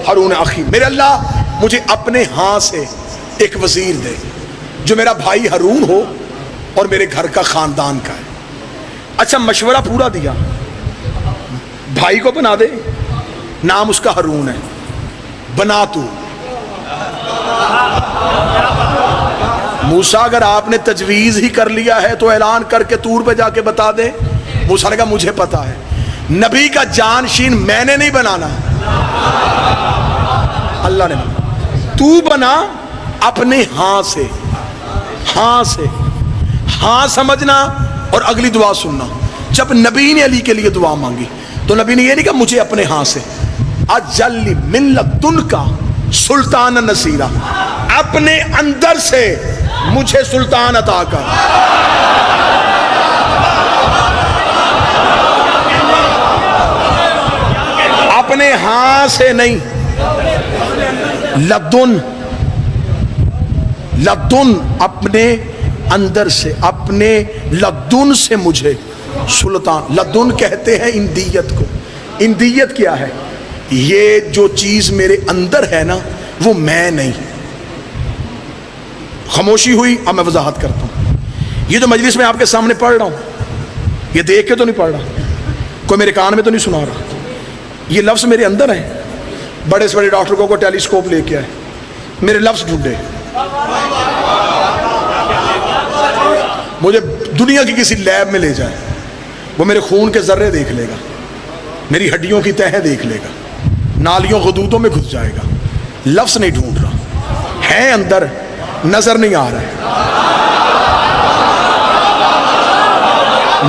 ہارون اخی، میرے اللہ مجھے اپنے ہاں سے ایک وزیر دے جو میرا بھائی ہارون ہو اور میرے گھر کا خاندان کا ہے. اچھا مشورہ پورا دیا، بھائی کو بنا دے، نام اس کا ہارون ہے، بنا تو. موسیٰ اگر آپ نے تجویز ہی کر لیا ہے تو اعلان کر کے طور پہ جا کے بتا دے. موسیٰ نے کہا مجھے پتا ہے، نبی کا جانشین میں نے نہیں بنانا، اللہ نے بنا. تو بنا اپنے ہاں سے، ہاں سے، ہاں سمجھنا اور اگلی دعا سننا. جب نبی نے علی کے لیے دعا مانگی تو نبی نے یہ نہیں کہا مجھے اپنے ہاں سے، اجلی من لدن کا سلطان نصیرہ، اپنے اندر سے مجھے سلطان عطا کر. اپنے ہاں سے نہیں، لدن، لدن اپنے اندر سے، اپنے لدن سے مجھے سلطان. لدن کہتے ہیں اندیت کو. اندیت کیا ہے؟ یہ جو چیز میرے اندر ہے نا وہ میں نہیں. خاموشی ہوئی، اب میں وضاحت کرتا ہوں. یہ جو مجلس میں آپ کے سامنے پڑھ رہا ہوں یہ دیکھ کے تو نہیں پڑھ رہا، کوئی میرے کان میں تو نہیں سنا رہا، یہ لفظ میرے اندر ہیں. بڑے سے بڑے ڈاکٹر کو ٹیلی اسکوپ لے کے آئے، میرے لفظ ڈھونڈے، مجھے دنیا کی کسی لیب میں لے جائے، وہ میرے خون کے ذرے دیکھ لے گا، میری ہڈیوں کی تہیں دیکھ لے گا، نالیوں غدودوں میں گھس جائے گا. لفظ نہیں ڈھونڈ رہا، ہے اندر، نظر نہیں آ رہا ہے.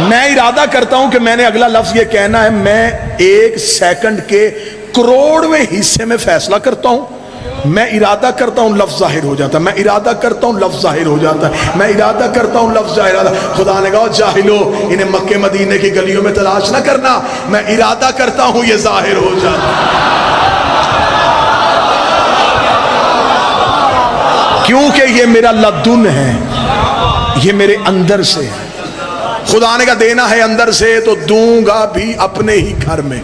میں ارادہ کرتا ہوں کہ میں نے اگلا لفظ یہ کہنا ہے، میں 1 سیکنڈ کے کروڑویں حصے میں فیصلہ کرتا ہوں. میں ارادہ کرتا ہوں لفظ ظاہر ہو جاتا ہے، میں ارادہ کرتا ہوں لفظ ظاہر ہو جاتا ہے، میں ارادہ کرتا ہوں لفظ ظاہر ہوتا ہے. خدا نے کہا جاہلو انہیں مکے مدینے کی گلیوں میں تلاش نہ کرنا، میں ارادہ کرتا ہوں یہ ظاہر ہو جاتا ہے. کیونکہ یہ میرا لدن ہے، یہ میرے اندر سے ہے. خدا نے کہا دینا ہے اندر سے تو دوں گا بھی اپنے ہی گھر میں.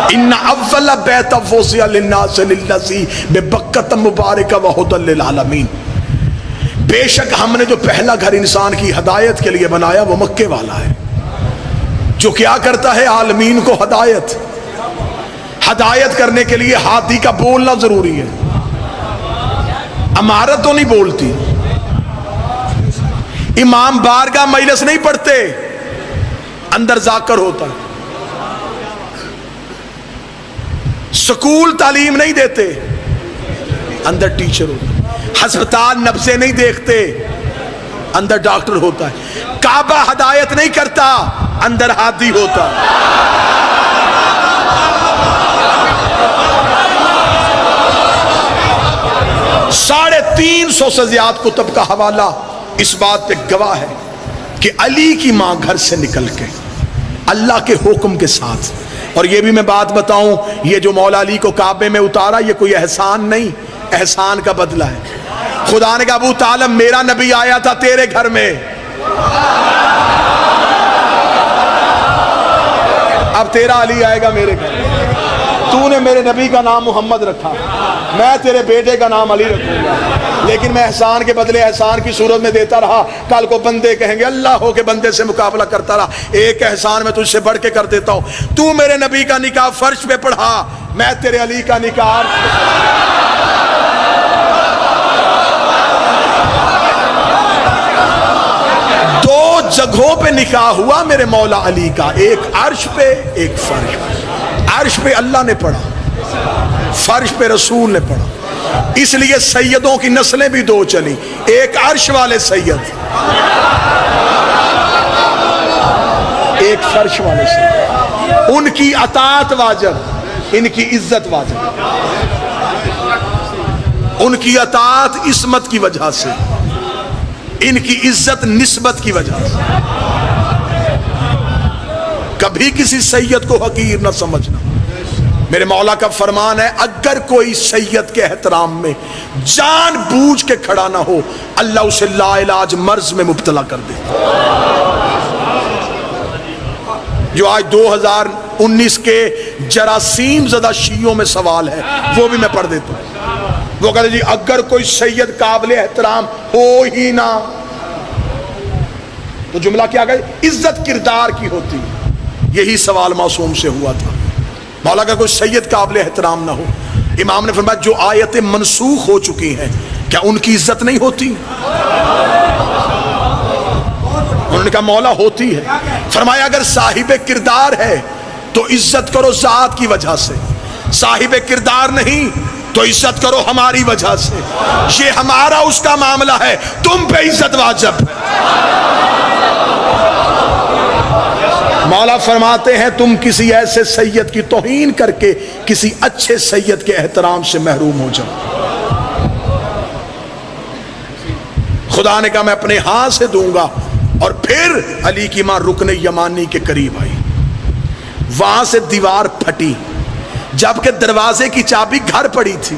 ان اول بیت وضع للناس للذی ببکۃ مبارک وہدی للعالمین، بے شک ہم نے جو پہلا گھر انسان کی ہدایت کے لیے بنایا وہ مکے والا ہے، جو کیا کرتا ہے عالمین کو ہدایت. ہدایت کرنے کے لیے ہاتھی کا بولنا ضروری ہے، عمارت تو نہیں بولتی. امام بارگاہ مجلس نہیں پڑھتے، اندر ذاکر ہوتا ہے. سکول تعلیم نہیں دیتے، اندر ٹیچر ہوتا ہے. ہسپتال نبضیں نہیں دیکھتے، اندر ڈاکٹر ہوتا ہے. کعبہ ہدایت نہیں کرتا، اندر ہادی ہوتا ہے. 350 سے زیادہ کتب کا حوالہ اس بات پہ گواہ ہے کہ علی کی ماں گھر سے نکل کے اللہ کے حکم کے ساتھ. اور یہ بھی میں بات بتاؤں، یہ جو مولا علی کو کعبے میں اتارا یہ کوئی احسان نہیں، احسان کا بدلہ ہے. خدا نے کہا ابو طالب میرا نبی آیا تھا تیرے گھر میں، اب تیرا علی آئے گا میرے گھر. تو نے میرے نبی کا نام محمد رکھا، میں تیرے بیٹے کا نام علی رکھوں گا. لیکن میں احسان کے بدلے احسان کی صورت میں دیتا رہا. کل کو بندے کہیں گے اللہ ہو کے بندے سے مقابلہ کرتا رہا. ایک احسان میں تجھ سے بڑھ کے کر دیتا ہوں، تو میرے نبی کا نکاح فرش پہ پڑھا، میں تیرے علی کا نکاح. دو جگہوں پہ نکاح ہوا میرے مولا علی کا، ایک عرش پہ ایک فرش پہ. عرش پہ اللہ نے پڑھا، فرش پہ رسول نے پڑھا. اس لیے سیدوں کی نسلیں بھی دو چلی، ایک عرش والے سید، ایک فرش والے سید. ان کی اطاعت واجب، ان کی عزت واجب. ان کی اطاعت عصمت کی وجہ سے، ان کی عزت نسبت کی وجہ سے. کبھی کسی سید کو حقیر نہ سمجھنا. میرے مولا کا فرمان ہے اگر کوئی سید کے احترام میں جان بوجھ کے کھڑا نہ ہو اللہ اسے لا علاج مرض میں مبتلا کر دے. جو آج 2019 کے جراثیم زدہ شیعوں میں سوال ہے وہ بھی میں پڑھ دیتا ہوں۔ وہ کہتے جی اگر کوئی سید قابل احترام ہو ہی نہ، تو جملہ کیا گیا؟ عزت کردار کی ہوتی۔ یہی سوال معصوم سے ہوا تھا، مولا کا کوئی سید قابل احترام نہ ہو، امام نے فرمایا جو آیتیں منسوخ ہو چکی ہیں کیا ان کی عزت نہیں ہوتی؟ انہوں نے کہا مولا ہوتی ہے۔ فرمایا اگر صاحب کردار ہے تو عزت کرو ذات کی وجہ سے، صاحب کردار نہیں تو عزت کرو ہماری وجہ سے، یہ ہمارا اس کا معاملہ ہے، تم پہ عزت واجب ہے۔ مولا فرماتے ہیں تم کسی ایسے سید کی توہین کر کے کسی اچھے سید کے احترام سے محروم ہو جاؤ۔ خدا نے کہا میں اپنے ہاتھ سے دوں گا۔ اور پھر علی کی ماں رکن یمانی کے قریب آئی، وہاں سے دیوار پھٹی، جبکہ دروازے کی چابی گھر پڑی تھی۔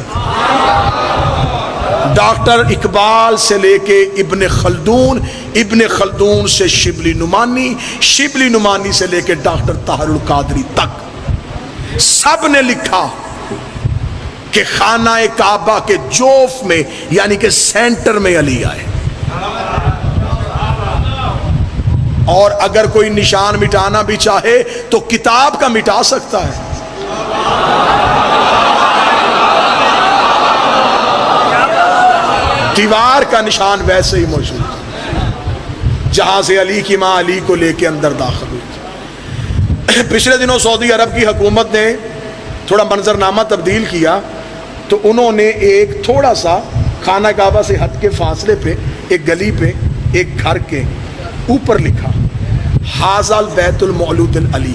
ڈاکٹر اقبال سے لے کے ابن خلدون، ابن خلدون سے شبلی نعمانی، شبلی نعمانی سے لے کے ڈاکٹر طاہر القادری تک سب نے لکھا کہ خانہ کعبہ کے جوف میں یعنی کہ سینٹر میں علی آئے، اور اگر کوئی نشان مٹانا بھی چاہے تو کتاب کا مٹا سکتا ہے۔ دیوار کا نشان ویسے ہی موجود ہے۔ جہاں سے علی کی ماں علی کو لے کے اندر داخل ہوئی۔ پچھلے دنوں سعودی عرب کی حکومت نے تھوڑا منظرنامہ تبدیل کیا، تو انہوں نے ایک تھوڑا سا خانہ کعبہ سے ہٹ کے فاصلے پہ ایک گلی پہ ایک گھر کے اوپر لکھا حاضل بیت المولود علی،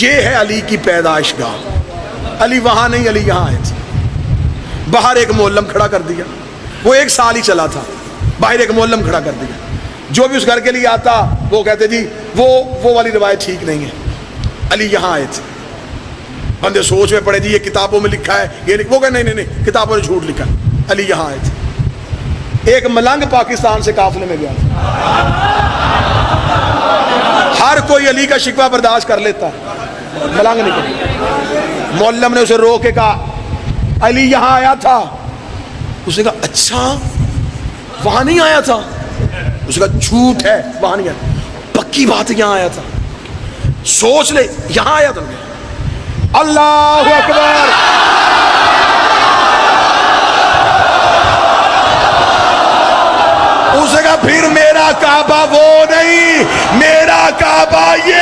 یہ ہے علی کی پیدائش گاہ۔ علی وہاں نہیں، علی یہاں آئے تھے۔ باہر ایک معلم کھڑا کر دیا، وہ 1 سال ہی چلا تھا، باہر ایک معلم کھڑا کر دیا۔ جو بھی اس گھر کے لیے آتا وہ کہتے جی وہ والی روایت ٹھیک نہیں ہے، علی یہاں آئے تھے۔ بندے سوچ میں پڑے جی یہ کتابوں میں لکھا ہے، یہ وہ کہ نہیں کتابوں نے جھوٹ لکھا، علی یہاں آئے تھے۔ ایک ملنگ پاکستان سے قافلے میں گیا تھا۔ ہر کوئی علی کا شکوہ برداشت کر لیتا ہے، ملنگ نہیں کرتا۔ معلم نے اسے رو کے کہا علی یہاں آیا تھا۔ اس نے کہا اچھا وہاں نہیں آیا تھا؟ اس نے کہا جھوٹ ہے، وہاں نہیں آیا، پکی بات ہے یہاں آیا تھا، سوچ لے یہاں آیا تھا۔ اللہ اکبر۔ اس نے کہا پھر میرا کعبہ وہ نہیں، میرا کعبہ یہ۔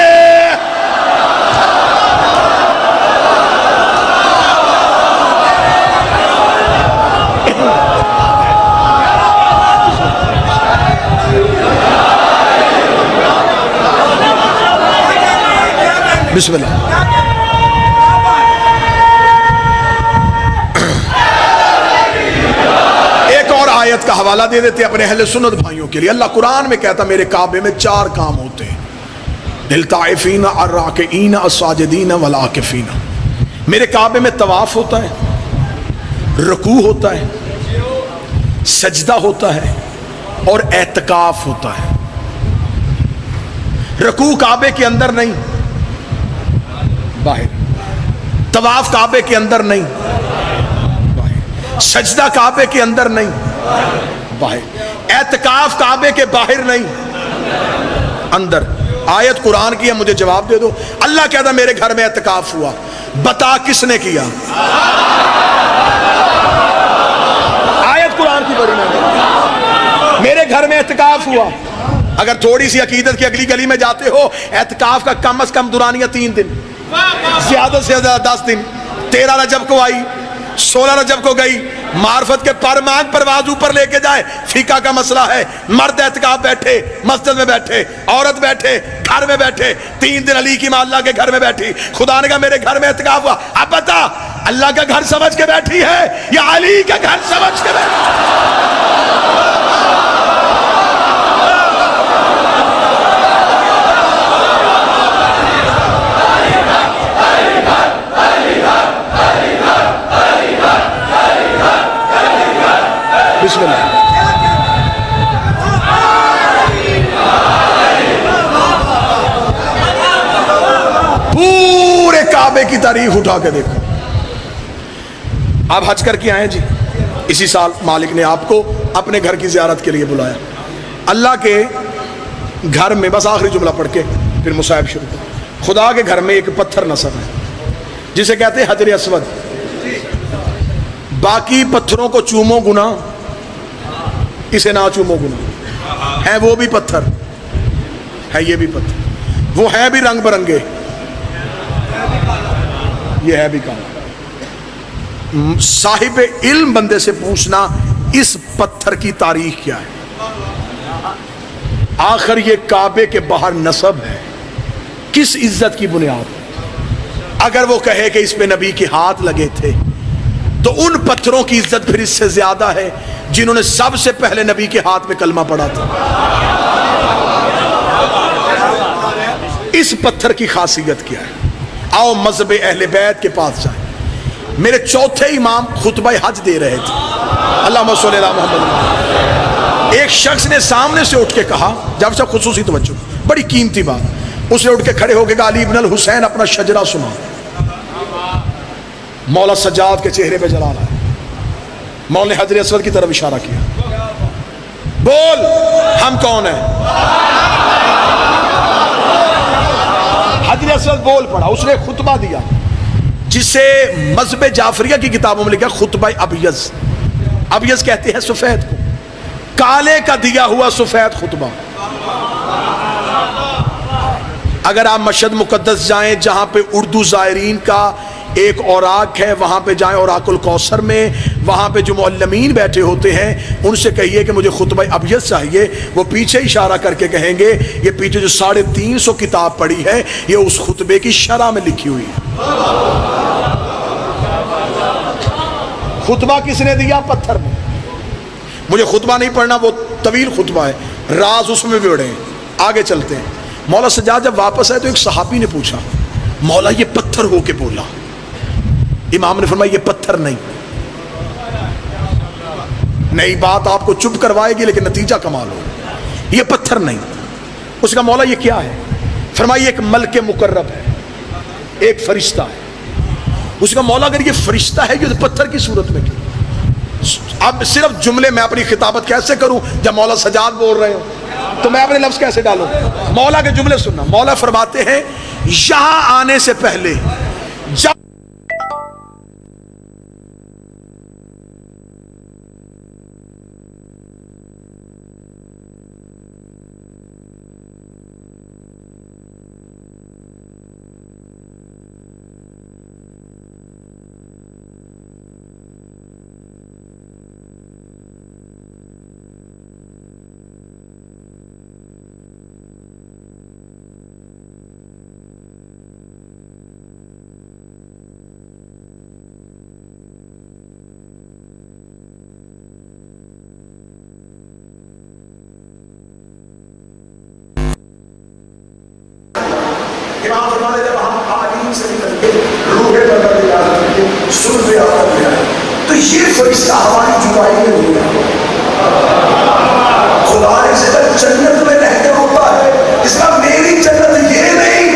بسم اللہ۔ ایک اور آیت کا حوالہ دے دیتے اپنے اہل سنت بھائیوں کے لیے۔ اللہ قرآن میں کہتا میرے کعبے میں 4 کام ہوتے ہیں، للطائفین الراکعین الساجدین والعاکفین۔ میرے کعبے میں طواف ہوتا ہے، رکوع ہوتا ہے، سجدہ ہوتا ہے اور اعتکاف ہوتا ہے۔ رکوع کعبے کے اندر نہیں، باہر۔ طواف کعبے کے اندر نہیں، باہر۔ سجدہ کعبے کے اندر نہیں، باہر۔ اعتکاف کعبے کے باہر نہیں، اندر۔ آیت قرآن کی ہے، مجھے جواب دے دو۔ اللہ کہتا میرے گھر میں اعتکاف ہوا، بتا کس نے کیا؟ آیت قرآن کی بڑی میں میرے گھر میں اعتکاف ہوا۔ اگر تھوڑی سی عقیدت کی اگلی گلی میں جاتے ہو، اعتکاف کا کم از کم دورانیہ 3 دن، زیادہ سے زیادہ 10 دن۔ 13 رجب کو آئی، 16 رجب کو گئی، معرفت کے پر مانگ پرواز اوپر لے کے جائے۔ فقہ کا مسئلہ ہے، مرد اعتکاف بیٹھے مسجد میں بیٹھے، عورت بیٹھے گھر میں بیٹھے۔ 3 دن علی کی ماں اللہ کے گھر میں بیٹھی۔ خدا نے کہا میرے گھر میں اعتکاف ہوا، اب بتا اللہ کا گھر سمجھ کے بیٹھی ہے یا علی کا گھر سمجھ کے بیٹھی؟ بسم اللہ۔ پورے کعبے کی تاریخ اٹھا کے دیکھو. آپ حج کر کے آئے جی, اسی سال مالک نے آپ کو اپنے گھر کی زیارت کے لیے بلایا. اللہ کے گھر میں, بس آخری جملہ پڑھ کے پھر مصائب شروع کر, خدا کے گھر میں ایک پتھر نصب ہے جسے کہتے ہیں حجر اسود. باقی پتھروں کو چومو گنا, اسے نہ چومو گنا. ہے وہ بھی پتھر, ہے یہ بھی پتھر, وہ ہے بھی رنگ برنگے, یہ ہے بھی کام. صاحب علم بندے سے پوچھنا اس پتھر کی تاریخ کیا ہے. آخر یہ کعبے کے باہر نصب ہے, کس عزت کی بنیاد. اگر وہ کہے کہ اس پہ نبی کے ہاتھ لگے تھے تو ان پتھروں کی عزت پھر اس سے زیادہ ہے جنہوں نے سب سے پہلے نبی کے ہاتھ میں کلمہ پڑھا تھا. اس پتھر کی خاصیت کیا ہے؟ آؤ مذہب اہل بیت کے پاس جائیں. میرے چوتھے امام خطبہ حج دے رہے تھے, اللہم صلی علی محمد. ایک شخص نے سامنے سے اٹھ کے کہا, جب سب خصوصی توجہ, بڑی قیمتی بات, اس نے اٹھ کے کھڑے ہو کے کہا علی بن الحسین اپنا شجرہ سنا. مولا سجاد کے چہرے پہ جلال آیا. مولا نے حجر اسود کی طرف اشارہ کیا, بول ہم کون ہیں. حجر اسود بول پڑا. اس نے خطبہ دیا جسے مذہب جعفریہ کی کتابوں میں لکھا خطبہ ابیض. ابیض کہتے ہیں سفید کو, کالے کا دیا ہوا سفید خطبہ. اگر آپ مشہد مقدس جائیں جہاں پہ اردو زائرین کا ایک اوراق ہے, وہاں پہ جائیں, اوراق الکوثر میں, وہاں پہ جو معلمین بیٹھے ہوتے ہیں ان سے کہیے کہ مجھے خطبہ ابیض چاہیے. وہ پیچھے اشارہ کر کے کہیں گے یہ پیچھے جو 350 کتاب پڑھی ہے یہ اس خطبے کی شرح میں لکھی ہوئی ہے. خطبہ کس نے دیا؟ پتھر میں. مجھے خطبہ نہیں پڑھنا, وہ طویل خطبہ ہے, راز اس میں بھی بڑے ہیں. آگے چلتے ہیں. مولا سجاد جب واپس آئے تو ایک صحابی نے پوچھا, مولا یہ پتھر ہو کے بولا. امام نے فرمایا یہ پتھر نہیں. نئی بات آپ کو چپ کروائے گی لیکن نتیجہ کمال ہو. یہ پتھر نہیں. اس کا مولا یہ کیا ہے؟ فرمایا ایک ملک مقرب ہے, ایک فرشتہ ہے. اس کا مولا اگر یہ فرشتہ ہے یہ پتھر کی صورت میں کیوں؟ اب صرف جملے میں اپنی خطابت کیسے کروں جب مولا سجاد بول رہے ہو, تو میں اپنے لفظ کیسے ڈالوں؟ مولا کے جملے سننا. مولا فرماتے ہیں یہاں آنے سے پہلے جب امام فرماتے جب ہم تعلیم سے نکل کے روح بدل دے جاتے ہیں سن پہ آتا ہے تو یہ فرشتہ ہماری جدائی میں ہو گیا. خدا نے سے جنت میں رہ کے ہوتا ہے, اس کا میری جنت یہ نہیں,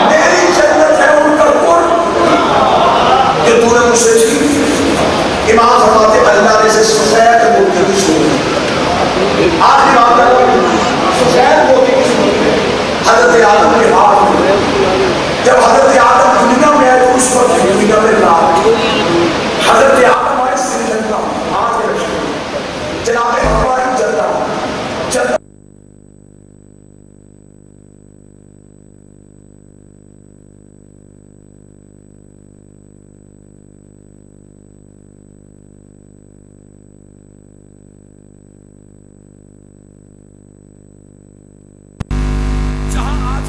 میری جنت ہے ان کا قرب کہ تو نے مجھ سے چیز. امام فرماتے اللہ نے سے سفید بول کے کچھ ہو. آخری بات سفید موتی کی صورت حضرت آدم کے ہاتھ میں, جب حضرت آدم دنیا میں آئے تو اس وقت دنیا میں رات. حضرت آدم آئے سری لنکا, ہاتھ میں رکھے جناب ہماری جلدہ جہاں آج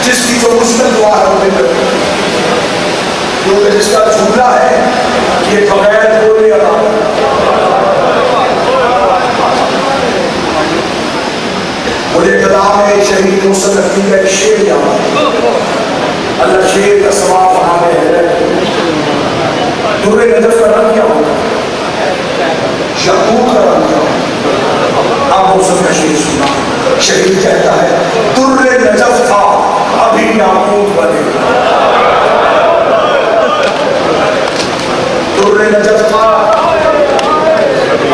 جس کی جو مشکل دعا ہے وہ دل رکھے، کیونکہ جس کا جھولا ہے یہ بغیر بولے ادا۔ مجھے کلام ہے شہید موسیٰ نقوی کا ایک شعر یاد، اللہ شعر کا ثواب وہاں پہ ہے۔ در نجف کا رنگ کیا ہوگا؟ یاقوت کا رنگ کیا ہوگا؟ اب موسیٰ کا شعر سنا، شہید کہتا ہے در نجف تھا ابھی یاقوت بنے، در نجف تھا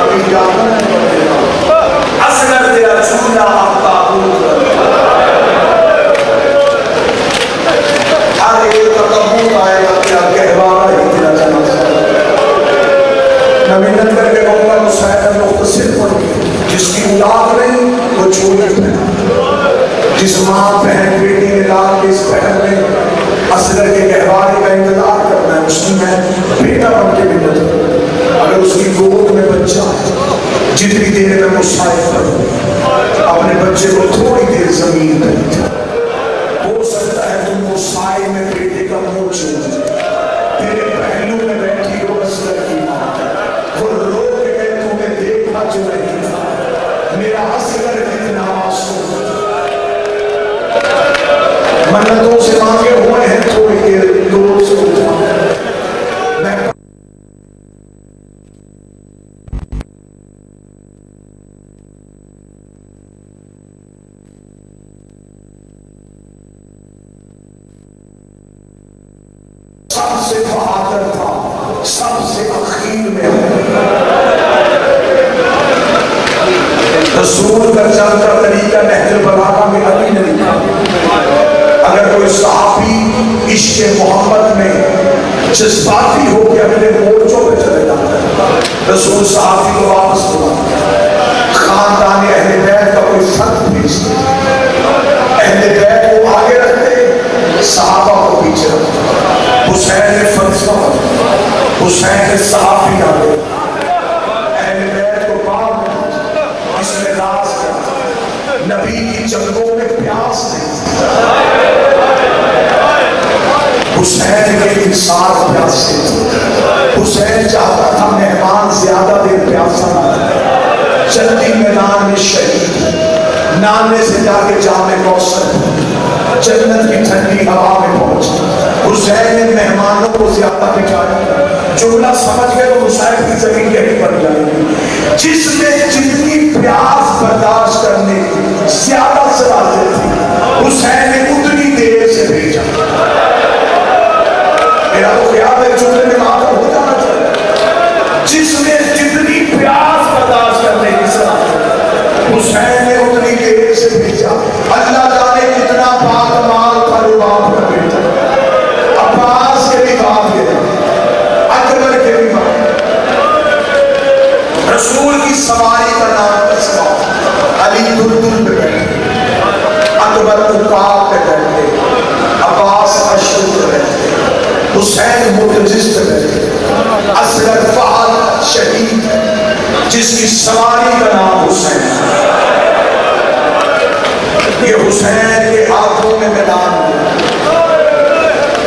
ابھی یاقوت بنے، اصغر تیرا چولہا اب تابوت بنے۔ ہر ایک کا تابوت آئے گا تیرا گہوارہ ہی تیرا جنازہ۔ میں محنت کر کے کہوں گا مسائل مختصر پڑھی، جس کی اولاد نہیں وہ چھوٹی پہنا، جس ماں بہن بیٹی نے لال کے اس بہن میں اصغر کے گہوارے کا انتظار کرنا ہے، اس کی میں بیٹا بن کے محنت کروں، اگر اس کی گود میں بچہ ہے جتنی دیر میں مسائل کروں اپنے بچے کو تھوڑی دیر زمین پہ ہو سکتا ہے تم وہ سائے میں بیٹے کا منہ چھو تیرے پہلو میں بیٹھی ہو اصغر کی ماں، وہ رو کے گئے تمہیں دیکھا جو نہیں تھا میرا اصغر کتنا معصوم، منتوں سے مانگے ہوئے ہیں تھوڑی دیر دور سے اٹھا میں سب سے بہادر تھا، سب سے اخیر میں رسول کا چلتا طریقہ نہج البلاغہ میں ابھی نے لکھا۔ اگر کوئی صحابی عشق محمد میں جذباتی ہو کے اپنے مورچوں پہ چلے جاتا ہے، رسول صحابی کو واپس بلاتا، خاندان اہل بیت کا کوئی خط بھیجتا، اہل بیت کو آگے رکھتے صحابہ کو پیچھے رکھتے، حسین نے فلسفہ، حسین نے صحابی آگے، اہل بیت کو بعد میں، اس میں راز کیا، نبی کی جنگوں میں پیاس نہیں، حسین کے انصار پیاسے تھے، حسین چاہتا تھا مہمان زیادہ دیر پیاسا نہ رہے، جلدی میدان میں شہید، نانے سے جا کے جام کوثر جنت کی ٹھنڈی ہوا میں پہنچ، حسین نے مہمانوں کو زیادہ بٹھایا، جملہ سمجھ گئے تو حسین کی زمین یہی بن جائے گی، جس میں جتنی پیاس برداشت کرنے کی زیادہ صلاحیت تھی حسین نے اتنی دیر سے بھیجا۔ میرا تو خیال ہے جملے میں معلوم ہو جانا چاہیے، جس میں جتنی پیاس برداشت کرنے کی صلاحیت حسین نے اتنی دیر سے بھیجا۔ اللہ جانے کتنا پاک مال تھا رباب کا بیٹا، عباس کے بھی باپ گئے، اکبر کے بھی باپ، رسول کی سواری کا نام اسما، علی دلدل پہ بیٹھے، اکبر عقاب پہ بیٹھے، عباس اشرف پہ بیٹھے، حسین متجز پہ بیٹھے، اصغر فہد شہید جس کی سواری کا نام حسین، یہ حسین کے ہاتھوں میں میدان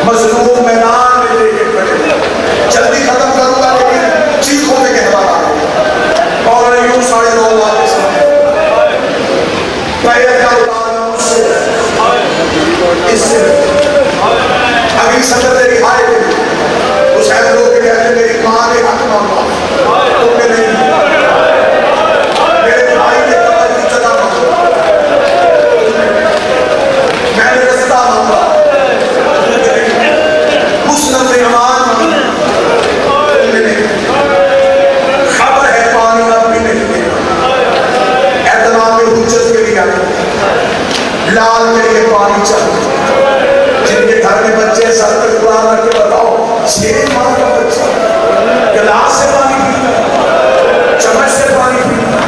مظلوم میدان میں لے کے کھڑے، جلدی ختم کروں گا لیکن چیخوں میں گہوارہ آ گیا، اور یوں 9:30 لاکھ کے سامنے پہلے کا اتارا مجھ سے اس سے اگلی صدر تیری ہائے گئی، حسین لوگ کے کہتے میری ماں نے حق مانگا تم نے نہیں، میرے بھائی نے قبر کی جگہ مانگا، میں نے رستہ مانگا، مسلم نے امان مانگا، تم نے نہیں، خبر ہے پانی اب بھی نہیں دینا، اعتماد حجت کے لیے لال کے لیے پانی چاہیے، جن کے گھر میں بچے سر پہ قرآن رکھ کے بتاؤ 6 ماہ کا بچہ گلاس سے پانی پیتا، چمچ سے پانی پیتا،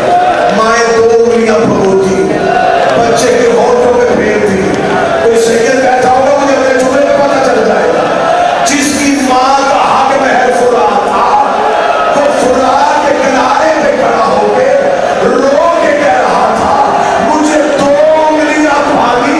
مائیں 2 انگلیاں بھگوتی، بچے کے ہونٹوں پہ پھیرتی، کوئی سید بیٹھا ہوگا مجھے اپنے جملے میں پتہ چل جائے گا، جس کی ماں کا حق محل فرات تھا وہ فرات کے کنارے پہ کھڑا ہو کے رو کے کہہ رہا تھا مجھے 2 انگلیاں پانی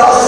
10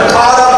18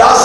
10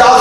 10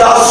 10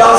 10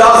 10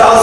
10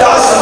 10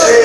6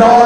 9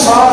7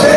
6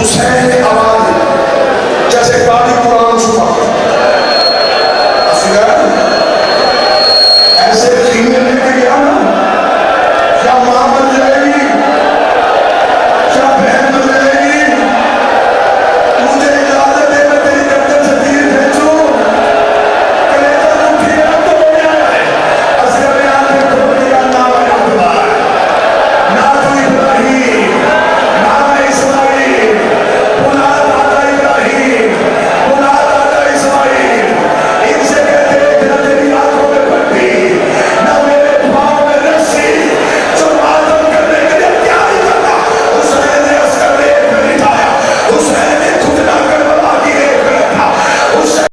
حسین آواز